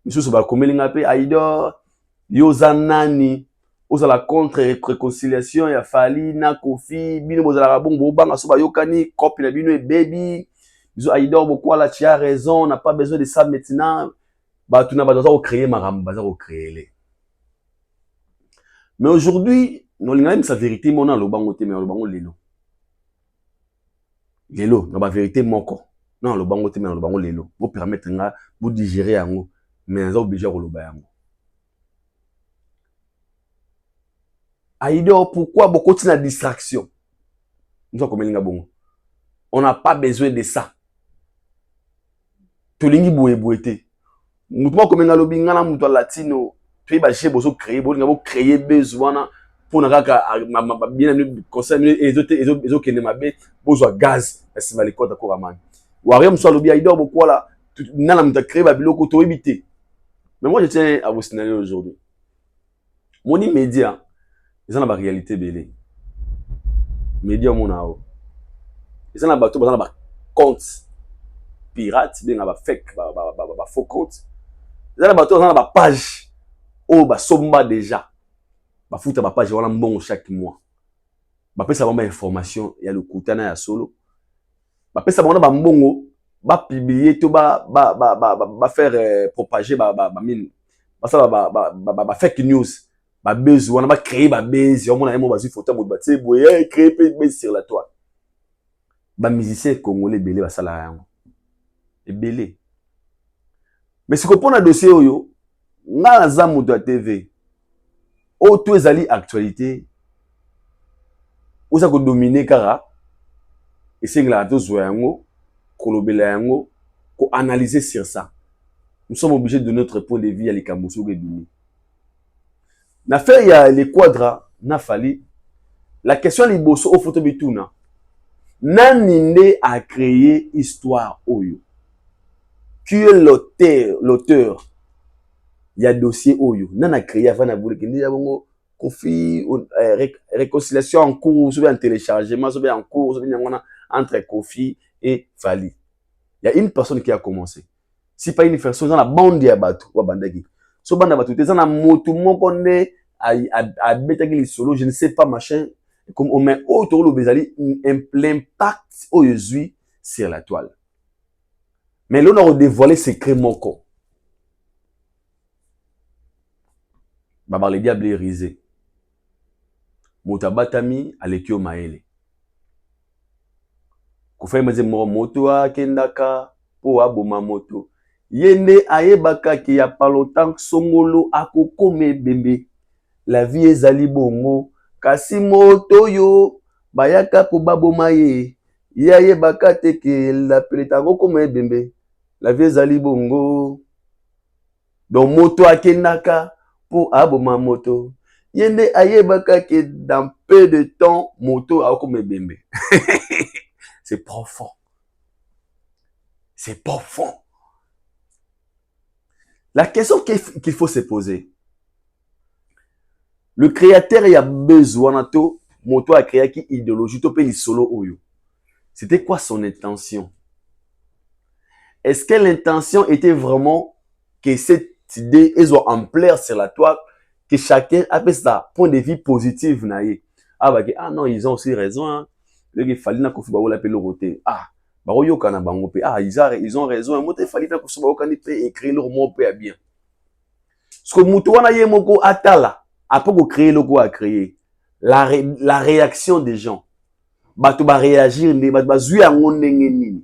Monsieur se va comme l'ingapé Aïdor, Yozanani. Aux à la contre-réconciliation, il y a Fali, na Kofi, bino bozala bon bobanga soba yokani, copine bino et baby. Biso Aïdor beaucoup là, tu as raison, on n'a pas besoin de ça maintenant. Bah tu n'as pas besoin de créer maramba, besoin de créer les. Mais aujourd'hui, nous l'ingame sa vérité mon le bango te mais le bango lelo. Lelo, na ba vérité moko. Non le bango te mais le bango lelo. Vous permettre nga vous digérer yango, mais vous obligé ko loba yango. Aïdor, pourquoi beaucoup de distraction? On n'a pas besoin de ça. Tolingi boué-bouété. Moutouan comme un lobby, ngana moutouan latino, tu es bâché, bozo créer, bozo créer besoin pour n'a qu'à bien conseil et autres qui ne m'abaissent, bozo gaz, c'est mal les codes à Koraman. Ou rien, soit lobby Aïdor, beaucoup là, n'a m'a créé babilo koto éviter. Mais moi je tiens à vous signaler aujourd'hui. Mon immédiat. Ils ont la réalité belé. Média mon ao. Ils ont la bateau, ils ont la compte pirate, bien la fake, faux compte. Ils ont la bateau, ils ont la page. Oh, bah somba déjà. Bah foutre la page, voilà bon chaque mois. Bah après ça va information, il y a le coutana ya solo. Bah après ça va bongo, bah publier tout bah faire propager mine. Bah ça va fake news. Ba buzz on a créé ba buzz on a un photo mo baté boye créer buzz sur la toile ba musicien congolais belé ba sala yango et belé mais si qu'on a dossier oyo nga za muto TV o to ezali actualité oza ko dominer kara et c'est la dozo yango ko lobela yango ko analyser sur ça. Nous sommes obligés de notre point de vue à likambuso gebimi. Na fait il y a les quadras na fali la question liboso au photo bituna naninde a créé histoire oyo qui est l'auteur il y a dossier oyo nana créé avant na boule kindi ya bongo Kofi réconciliation en cours ou bien téléchargement ou bien en cours ou bien entre Kofi et Fali. Il y a une personne qui a commencé. Si pas une personne dans la bande ya bato wa bandaki. So banda bato te zana motu moko ne a betaki li solo je ne sais pas machin comme on met autour le bezali l'impact au yezui sur la toile. Mais là, on a dévoilé secret moko. Babar le diable est risé. Motabatami alekio maele. Kufai maze moto a kendaka po aboma moto. Yende ayebaka ki ya palotan songolo akokome bembe. La vie ezali bongo. Kasi moto yo bayaka po baboma ye. Ye ayebaka teke la peleta akokome bembe. La vie ezali bongo. Donc moto akendaka po aboma moto. Yende ayebaka que dans peu de temps, moto a comme bembe. C'est profond. C'est profond. La question qu'il faut se poser. Le créateur il a besoin de moto a créé qui idéologie to pe li solo oyo. C'était quoi son intention? Est-ce que l'intention était vraiment que cette idée est en plaire sur la toile? Que chacun a sa point de vue positif naïe. Ah bah ah non, ils ont aussi raison. Hein. Il fallait na kofi baola pe loroté. Ah, bah yo kana bango pe. Ah, ils ont raison. Moi il fallait na kofi baola pe écrire leur mot pe bien. Ce que muto wana ye moko atala, après ko créer logo a créer. La réaction des gens. Bato ba réagir ne ba zui yango ndenge nini.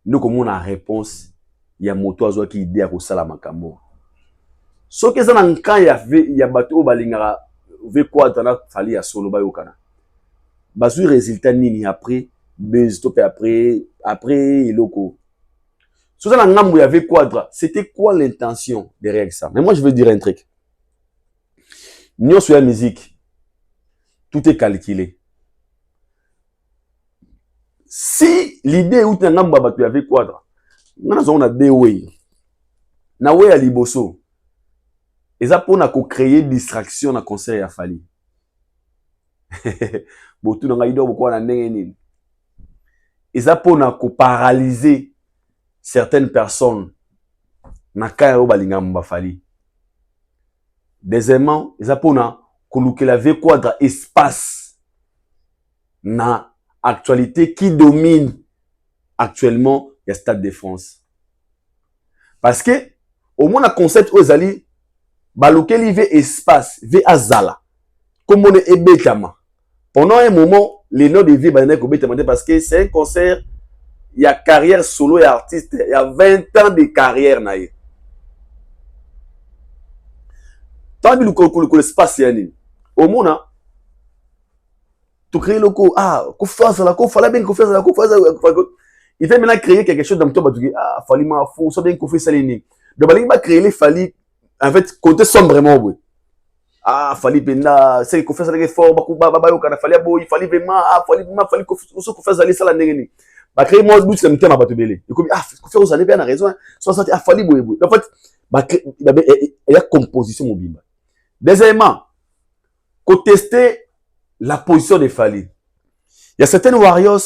Ndoko mona réponse ya moto azwa ki idée ko sala makambo. Ce que ça n'a quand il y a bateau balingara ve quoi dans fali ya solo bayokana basu résultat nini après bezito après iloko ce ça n'a ngambo ya ve quadra c'était quoi l'intention derrière ça. Mais moi je veux dire un truc, nous sur la musique tout est calculé. Si l'idée ou ngambo bateau ya ve quadra on a deux way na way ya liboso. Et ça pour créer distraction dans concert ya Fali. Botu nga ido boko na ndenge nini. Et ça pour paralyser certaines personnes na kaya o balinga mba Fali. Deuxièmement, et ça pour la V quadra espace na actualité qui domine actuellement le Stade de France. Parce que au moins le concept ozali balokeli ve espace ve azala comme on est ebetama pendant un moment les noms de vie bané ko betama parce que c'est un concert il y a carrière solo et artiste il y a 20 ans de carrière naïe tant que le espace yani au monde tu crées loco ah ko faire ça ko fala bien ko faire ça ko faire ça il fait maintenant créer quelque chose dans toi tu ah fali ma fou ça bien ko fait ça ni donc balingi ba créer les fali. En fait, côté sombrement, oui. Ah, fallait penda, c'est qu'on fait ça avec fort, fallait vraiment, fallait qu'on fasse aller ça la négeni. Bah, créer moi, doute, c'est un thème à battre belé. Et comme, ah, qu'on fait, vous allez bien, on a raison, soit ça, ah, fallait boue. En fait, bah, il y a composition mobile. Deuxièmement, qu'on tester la position de Fali. Il y a certains Warriors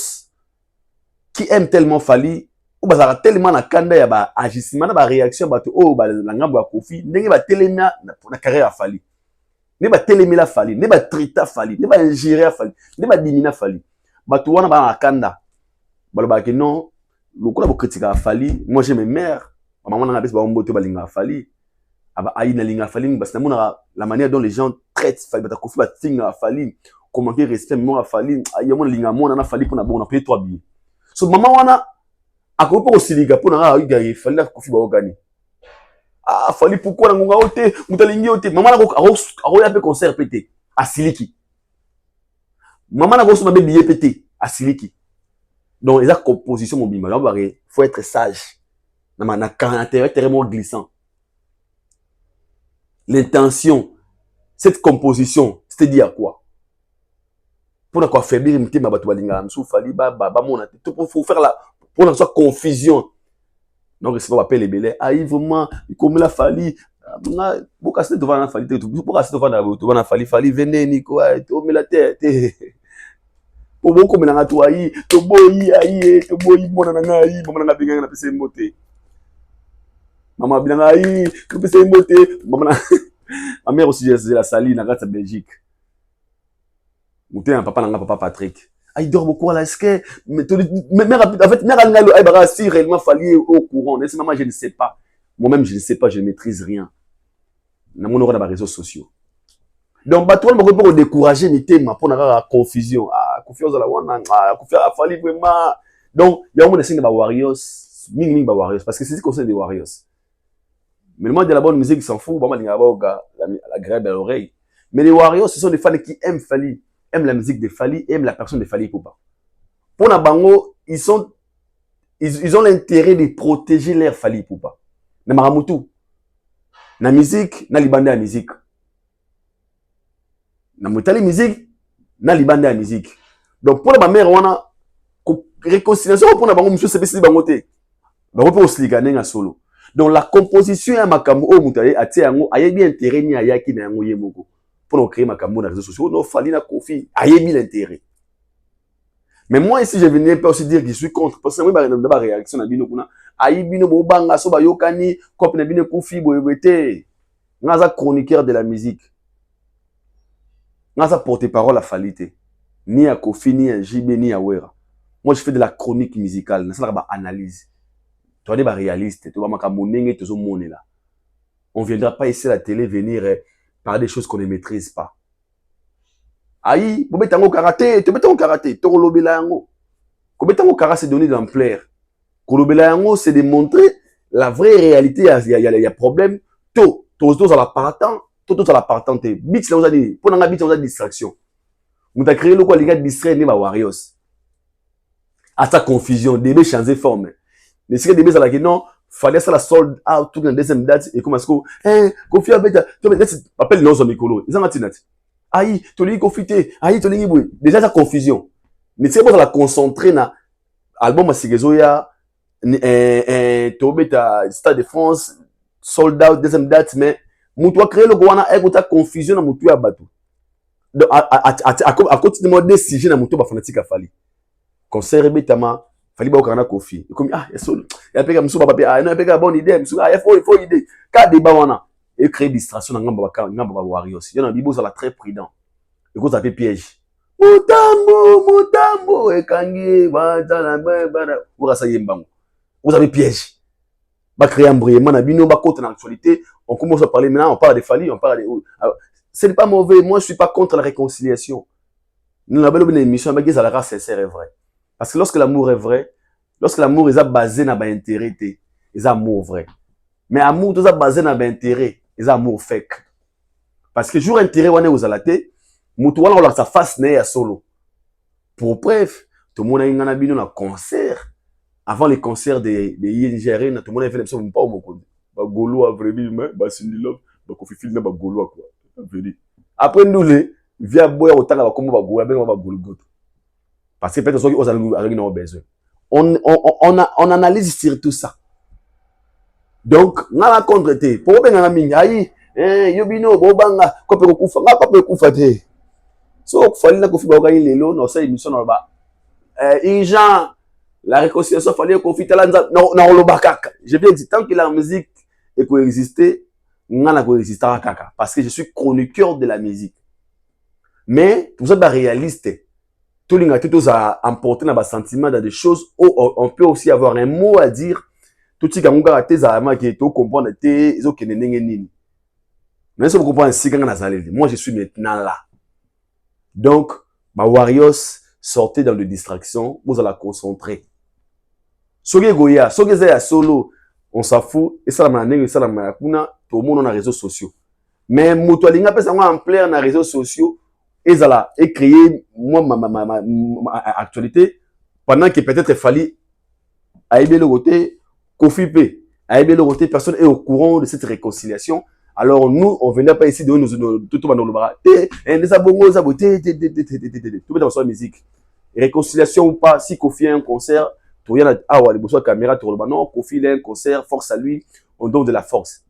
qui aiment tellement Fali, ou bazara tellement na kanda ya ba agissement na ba réaction ba to o ba la ngambo ya Kofi ndenge ba telemia na carrière Fali ne ba telemia Fali ne ba trita Fali ne ba ingérer Fali ne ba dimina Fali ba to wana ba na kanda ba ba ke non lokola bo critiquer Fali moi j'ai mes mères maman na bes ba mboto ba linga Fali aba aina linga Fali parce que la manière dont les gens traitent Fali ba ta Kofi ba tinga Fali comment que respect moi Fali ayamo linga mona na Fali pour na bon na payer 3 billets so maman wana ako po osiliga po na nga il fallait Kofi ba ogani ah Fali pourquoi na ngonga ote mutalingi ote mama na ko ya pe concert pété asiliki mama na ko so ba billet pété asiliki donc les composition mobile là faut être sage na caractère tellement glissant l'intention cette composition c'était dire quoi pour na ko affaiblir mtima bato balinga msu Fali ba mona faut faire la pour la soit confusion. Donc c'est pas appeler les bélés. Ah vraiment, comme la Fali, pour casser devant la Fali, pour casser devant la Fali, venez Nico, tu mets la tête. Pour beaucoup mais na toi yi, to boyi mona na yi, maman na binga na pese mbote. Maman binga yi, que pese mbote, maman ma mère aussi la sali na gata Belgique. Mouté un papa na papa Patrick. il dort beaucoup là, est-ce que, en fait, mère si réellement fallu au courant, maman, je ne sais pas. Moi-même, je ne sais pas, je ne maîtrise rien. Dans mon dans les réseaux sociaux. Donc, bah, toi, je me décourager, mais t'es pour la confusion. Ah, confiance à la one, ah, confiance à Fali, vraiment. Donc, il y a un signe de Warriors, ming Warriors, parce que c'est ce qu'on sait des Warriors. Mais le monde de la bonne musique, ils s'en fout, la grève à l'oreille. Mais les Warriors, ce sont des fans qui aiment Fali, aiment la musique de Fali, aiment la personne de Fali Poupa. Pour la bango, ils ont l'intérêt de protéger l'air Fali Poupa. Na maramutu. Na musique, na libanda la musique. Na motali musique, na libanda la musique. Donc pour la mère, on a réconciliation pour la bango, monsieur c'est bangote. Bango peut aussi gagner un solo. Donc la composition ya makambo o mutale atie yango ayebi intérêt ni ayaki na yango yemoko. Pour créer makambo na réseaux sociaux, no Fali na Kofi, ayebi l'intérêt. Mais moi ici je venais pas aussi dire que je suis contre parce que moi ba réaction na bino kuna ayibino bo banga so ba yokani copine bino Kofi boyebete. Ngaza chroniqueur de la musique. Ngaza porte-parole à Falite. Ni à Kofi ni à JB ni à Wera. Moi je fais de la chronique musicale, na ça ba analyse. Toi, tu es réaliste, tu vas m'accompagner, tu es là. On ne viendra pas ici à la télé venir parler des choses qu'on ne maîtrise pas. Aïe, tu mets karaté, tu mets ton karaté, tu mets yango. Comment karaté c'est donner d'ampleur. Yango c'est de montrer la vraie réalité, il y a problème. Tous à la partant, tous à la partante. Bits là, on a dit, pour n'en bits, on a distraction. On a créé le quoi, les gars distraits, ni ma Warriors. À sa confusion, des changer forme. Mais si des à la non, fallait ça la sold out tout dans deuxième date et comme est-ce que Kofi avec tu me appelle nos amis colo ils ont matinat aïe tu lui confité aïe tu lui boui déjà sa confusion mais c'est pour la concentrer na album Sigezoya to beta Stade de France sold out deuxième date mais mutu a créé le goana et ta confusion na mutu ya bateau donc à côté de moi des sujets na mutu ba fanatique a Fali concert betama Fali ba okana Kofi comme ah ya peka msuba papier ah non ya peka bonne idée msuba il faut idée ka débat wana et créer distraction na ngamba Warriors yana bibo ça la très prudent et ko ça fait piège mutambo e kangi ba tala ba pour ça yembango vous avez piège ba créer embrouillement na bino ba côté dans l'actualité on commence à parler maintenant on parle de Fali on parle de c'est pas mauvais moi je suis pas contre la réconciliation nous avons une émission mais ça la race sincère et vrai. Parce que lorsque l'amour est vrai, lorsque l'amour est basé sur l'intérêt, c'est amour vrai. Mais l'amour est basé sur l'intérêt, c'est amour fake. Parce que jour intérêt, on est aux alatés, mutuana on sa face n'est à solo. Pour bref, tout le monde a eu un concert. Avant les concerts des Nigériens, tout le monde a fait l'émission, pas au Mokondi. Golo a vraiment, Cindy Love, Kofi Film, Golo quoi. Après nous, via boire autant à comme Golo, Golo. Parce que peut-être qu'ils ont besoin. On analyse sur tout ça. Donc, on a contre-té. Pour bien la minga, yobino, bobanga, kope kufa, nga kope kufa te. So, fallait na kofi baga lelo, no sa émission na ba. Jean, la réconciliation fallait kofi talanza, na olobakaka. Je viens dire, tant que la musique est coexister, nga na coexister kaka. Parce que je suis chroniqueur de la musique. Mais, pour ça, réaliste. Tout le monde a emporté dans le sentiment dans des choses où on peut aussi avoir un mot à dire. Tout ce qui a été qui comprendre ils ont que nini. Mais si vous comprenez si moi je suis maintenant là. Donc, Warriors sortez dans les distractions, vous allez la concentrer. Soge Goya, Soge Zaya solo, on s'en fout et ça la manne, ça la manne, tout le monde dans les réseaux sociaux. Mais Moutoualinga peut savoir en plein dans les réseaux sociaux. Et créer ma actualité pendant que peut-être il fallait aider le côté Kofi P, aider le côté personne est au courant de cette réconciliation. Alors nous on venait pas ici de nous tout dans le bras des abongos saboter tout dans sa musique réconciliation ou pas si Kofi a un concert tout y a les besoins caméra tout le non Kofi a un concert force à lui on donne de la force.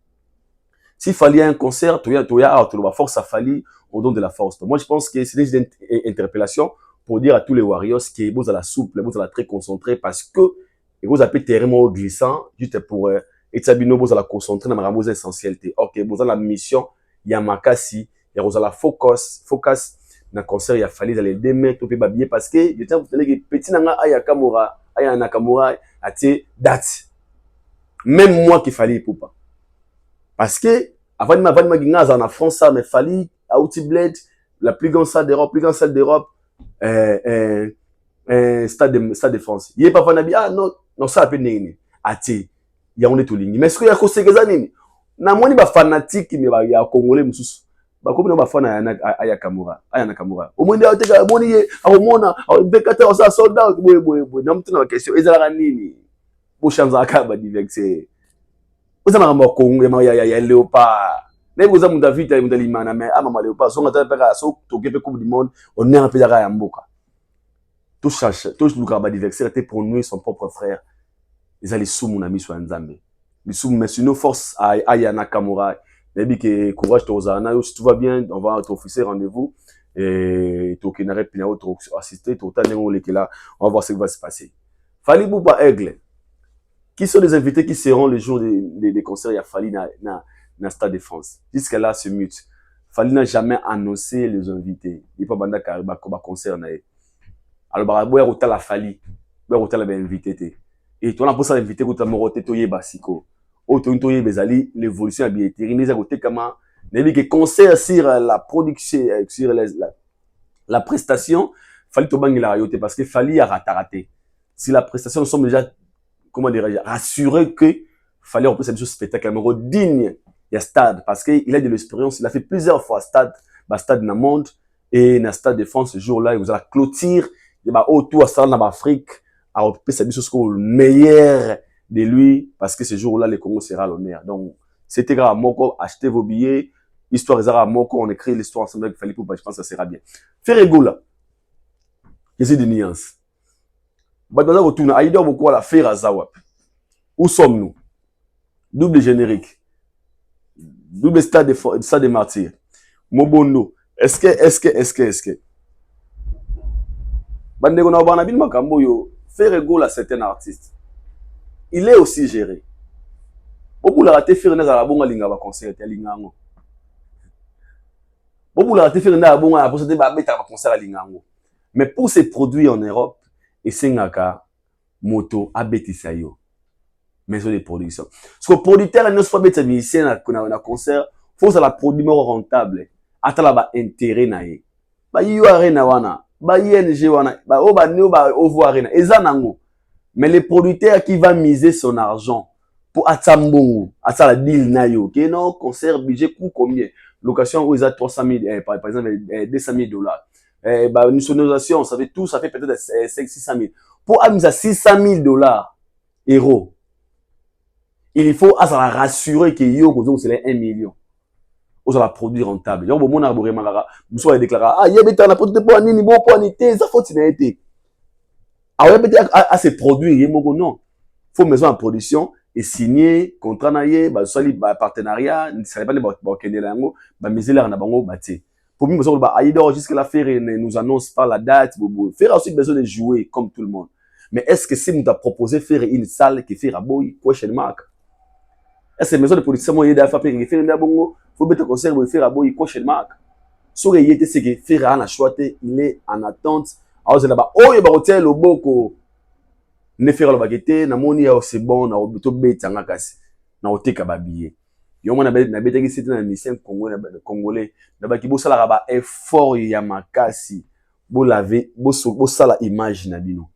S'il fallait un concert tout y a force à Fali on donne de la force. Donc, moi, je pense que c'est une interpellation pour dire à tous les Warriors que vous avez la souple, vous avez la très concentré parce que vous avez tellement glissant juste pour Etabino, vous avez la concentrer dans ma essentialité. Ok, vous avez la mission, il y a Makasi, il y a la focus, na concert ya Fally dans les 2 mètres au ba billet parce que je tiens vous dire que petit nanga aya Kamura aya Nakamura atie date même moi qui Fally pour pas parce que avant ma gingaza en France ça mais Fally à Outblade la plus grande salle d'Europe stade de France il est pas fanabi ah non ça appelle nini atie ya on est tout ligne mais ce que ya ko segeza nini na moni ba fanatique mais ba ya congolais mususu ba ko na ba fana aya Nakamura au moins ndeka moni ye au mona au bekata ça soldat boy na mtu na question ezala nini bo chanza akaba diverse uzama kama kongo ya Léopard na boza mu David ya mutalimana mais ama Léopard so ngata peka so tokepe coupe du monde on est en peu ya mboka tout cherche tout luka ba diverse était pour nous son propre frère ils allaient sous mon ami soit nzambe les sous mais sinon force aya Nakamura maybe que courage tozana si tout va bien on va t'officier rendez-vous et to kinare pina auto assister to tanengo lekela on va voir ce qui va se passer Fally Ipupa Aigle qui sont les invités qui seront le jour des concerts il y a Fally na Stade de France jusqu'à là ce mute Fally n'a jamais annoncé les invités il pas banda ka ba concert na alors ba boya otala Fally boya otala ba invité et toi on a pour ça invité ko ta morote to yeba siko o to nto yebezali l'évolution ya billetterie neza côté comment nebi que concert sur la production sur la prestation Fally to bangi la rayote parce que Fally a raté si la prestation nous sommes déjà comment dire rassurés que Fally représente des spectacle mais digne il y a stade parce que il a de l'expérience il a fait plusieurs fois stade na monde et na Stade de France ce jour là il vous a clôture il va autour à stade en Afrique à représenter des choses le meilleur de lui parce que ce jour là le Congo sera l'honneur donc c'était grave moko achetez vos billets histoire ezara moko on écrit l'histoire ensemble avec Fally Ipupa je pense que ça sera bien Ferrego là qu'est-ce de nuance Badona retourne Aïda beaucoup à la faire à Zawap où sommes-nous double générique double stade de martyr Mobondo est-ce que bandeko na bana bin makambo yo Ferrego là c'est un artiste il est aussi géré beaucoup la raté faire na bonga linga ba concert ya lingango beaucoup la raté faire na bonga la possibilité ba mettre ba concert à lingango mais pour ces produits en Europe et sengaka moto abetisa yo maison de production parce que producteur ne soit bête musicien na concert faut ça la produit rentable atala ba intérêt na ye ba yo arena wana ba ING wana ba o ba ne ba ovo arena eza nango mais le producteur qui va miser son argent pour atambongo atala deal na yo que non concert budget coût combien location où ils a 300 000 par exemple $200,000 bah une sonorisation ça fait tout ça fait peut-être 500-600 000 pour amener à $600,000 euros il faut à ça rassurer que yo kozong c'est 1 million aux la produit rentable donc bon on a vraiment là vous avez déclaré ah il y a bêta na produit pour nini bon pour nité ça faut été ah ouais bêta à ces produits il moko non faut maison en production et signer contrat na yé bah sali bah partenariat ça pas les ba kende lango ba miser na bango baté pour moi bah Aïda jusqu'à la faire nous annonce pas la date bobo faire aussi besoin de jouer comme tout le monde mais est-ce que si nous t'a proposé faire une salle qui fait raboy question mark est-ce que maison de production moi yéda fa faire na bongo faut mettre concert pour faire raboy question mark so que yété c'est que faire à la choité il est en attente alors c'est là-bas oh yeba hotel loboko ne faire le bagete na moni ya c'est bon na obito betanga kasi na oteka ba billet yo mona na betaki c'était na mission congolais na baki bo sala ba effort ya makasi bo laver bo sala image na bino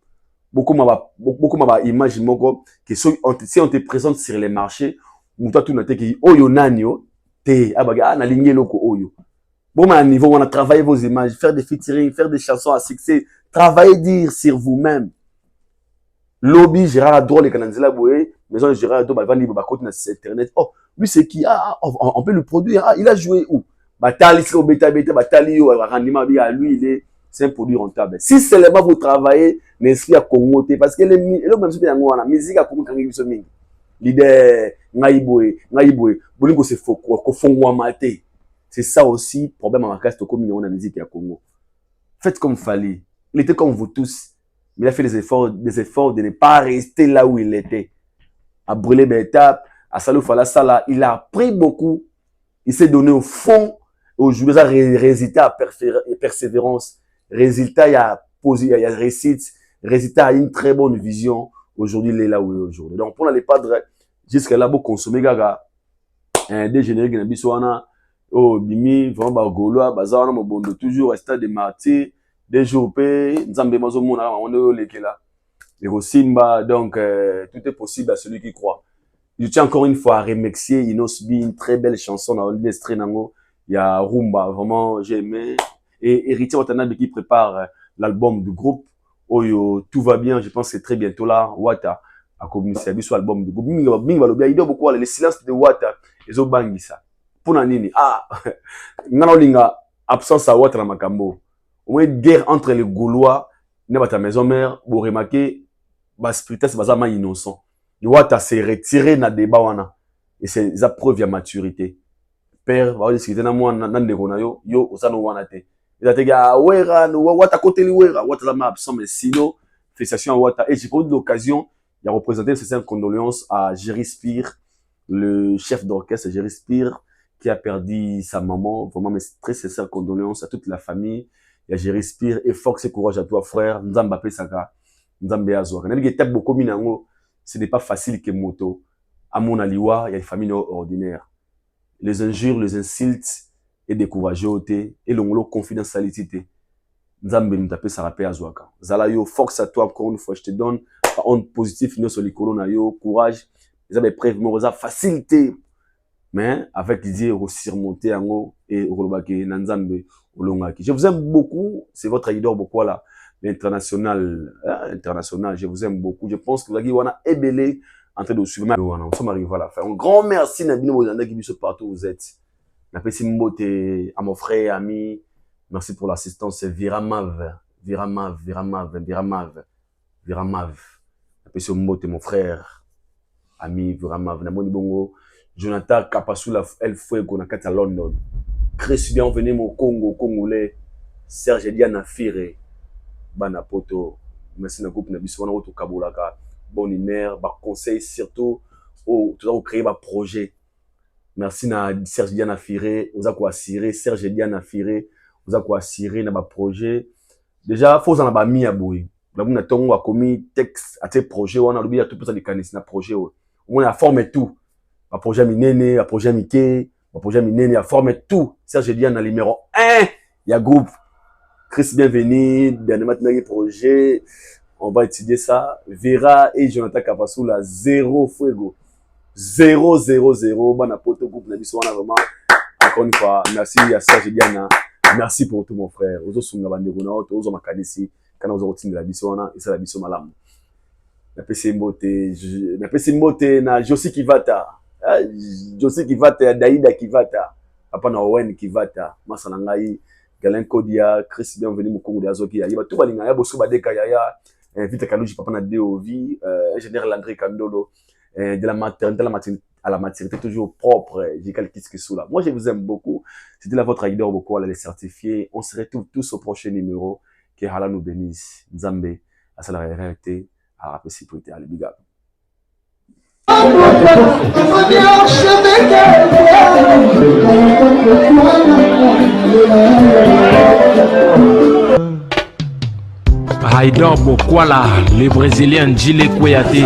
beaucoup ma image moko que si on te présente sur les marchés muta tout na te ki oyo nanio te abaga na lingi loko oyo bon ma niveau on a travaillé vos images faire des featuring faire des chansons à succès travailler dire sur vous-même lobby Gérard drôle et Kananzela Boé maison Gérard do ba libre ba côté na internet oh lui c'est qui on peut le produire il a joué où batali c'est au beta batali yo rendement bien lui c'est un produit rentable si seulement vous travaillez l'esprit à Congo parce que le même c'est yango na musique à Congo kangi biso mingi leader ngaiboé bolingo c'est faux ko fongwa maté c'est ça aussi problème en casse to comme on a musique à Congo faites comme Fally il était comme vous tous mais il a fait des efforts de ne pas rester là où il était. À brûler des étapes, à Salou Fala Sala, il a appris beaucoup. Il s'est donné au fond Aujourd'hui, ça résultat à persévérance, résultat il y a réussite, résultat à une très bonne vision. Aujourd'hui, il est là où il est aujourd'hui. Donc, pour n'aller pas jusqu'à là, pour consommer gaga, des génériques de Biswana, oh, Bimi, vraiment, Gaulois, Bazar, Mobondo, toujours, Stade de Marty, des jours, Nzambe Mazomona, on est là. Les Simba, donc, tout est possible à celui qui croit. Je tiens encore une fois à remercier Inosbi, une très belle chanson dans l'Industrie Nango. Il y a Rumba, vraiment, j'ai aimé. Et Héritier Watanabe qui prépare l'album du groupe. Oyo, tout va bien, je pense que c'est très bientôt là. Wata a communiqué sur l'album du groupe. Il doit beaucoup le silence de Wata. Ils ont bangé ça. Pour Nanini, Nanolinga, absence à Wata na Makambo. Au moins, guerre entre les Gaulois, n'est pas ta maison mère, vous remarquez, spiritus, c'est innocent. Wata s'est retiré na débat wana. Et c'est la preuve de maturité. Père, va discuter na moi, nan de gonayo, yo, osano wana te. Il a dit, Wera, Wata côté li Wera, Wata la m'a absent, mais sinon, félicitations à Wata. Et j'ai pas eu l'occasion, il a représenté ses condoléances à Jerry Spire, le chef d'orchestre Jerry Spire, qui a perdu sa maman. Vraiment, mes très sincères condoléances à toute la famille. Il y a Jerry Spire et force et courage à toi, frère. Nzamba Pesaka, Nzambe Azor. Il y a beaucoup minango. Ce n'est pas facile que moto. À mon aliwa, il y a des familles ordinaires. Les injures, les insultes, et découragé, et l'ongolo confidentialité. Nzambe nous tape sa rappel à Zouaka. Zala yo, force à toi encore une fois, je te donne, par honte positif, nous sur les colonnes, yo, courage, les avez preuves, mais facilité. Mais, avec l'idée, surmonter en haut, et relobake, Nanzambe, olongaki. Je vous aime beaucoup, c'est votre leader, beaucoup là, l'international, international, je vous aime beaucoup. Je pense que vous avez wana ébélé, en train de suivre. Nous sommes arrivés à la fin. Un grand merci, Nabino Mozanda, qui sont partout où vous êtes. Merci Mbote à mon frère, ami. Merci pour l'assistance. Viramav. Merci Mbote, mon frère, ami, Viramav. Namoni Bongo. Jonathan Kapasula, El Fuego, Nakata à London. Chris, bienvenue au Congo, Congolais. Serge Diana Fire. Banapoto. Merci na groupe Nabiswana Oto Kabolaka. Bonne humeur, conseil surtout. Tout ça, créer un projet. Merci na Serge Diana Fire, vous avez quoi assurer Serge Diana Fire, vous avez quoi assurer na ba projet. Déjà faut en ba mi aboui. La muna tongo a commis texte à tes projets, on a oublié tout ça de canis na projet. On a formé tout. Un projet minene, un projet mité, un projet minene, a formé tout. Serge Diana numéro 1, il y a groupe Chris bienvenue, dernièrement projet. On va étudier ça. Vera et Jonathan Kapasula 0 fuego. 0-0-0, Banapoto groupe Nabiswana vraiment. Encore une fois, merci à Serge Diana. Merci pour tout mon frère. Ozo sunga bandegona, ozo makanisi, kana ozo rotine la Biswana, et ça la Bisoma lam. Na pesi mbote na Josi Kivata. Josi Kivata, Daïda Kivata. Papa na Owen Kivata. Masana ngai, Galen Kodia, Chris bienvenue mu Congo de Azoki. Yaba tout balinga ya bosu badeka yaya. Vite Kalouji papa na DOV, ingénieur Landry Kandolo. De la maternité à la maturité toujours propre, j'ai quelques qui sont là. Moi, je vous aime beaucoup. C'était là votre leader beaucoup, elle est certifiée. On se retrouve tous au prochain numéro. Que Allah nous bénisse. Nzambe, à sa réalité, à la possibilité, à la big up. Haïdor Bokwala, le Brésilien Djile Kouyaté.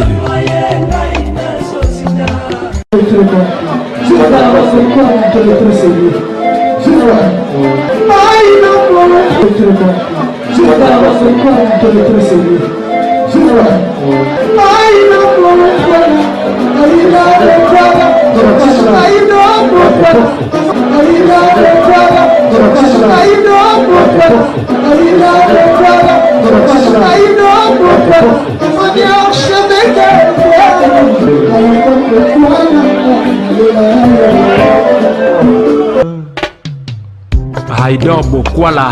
Haïdor Bokwala.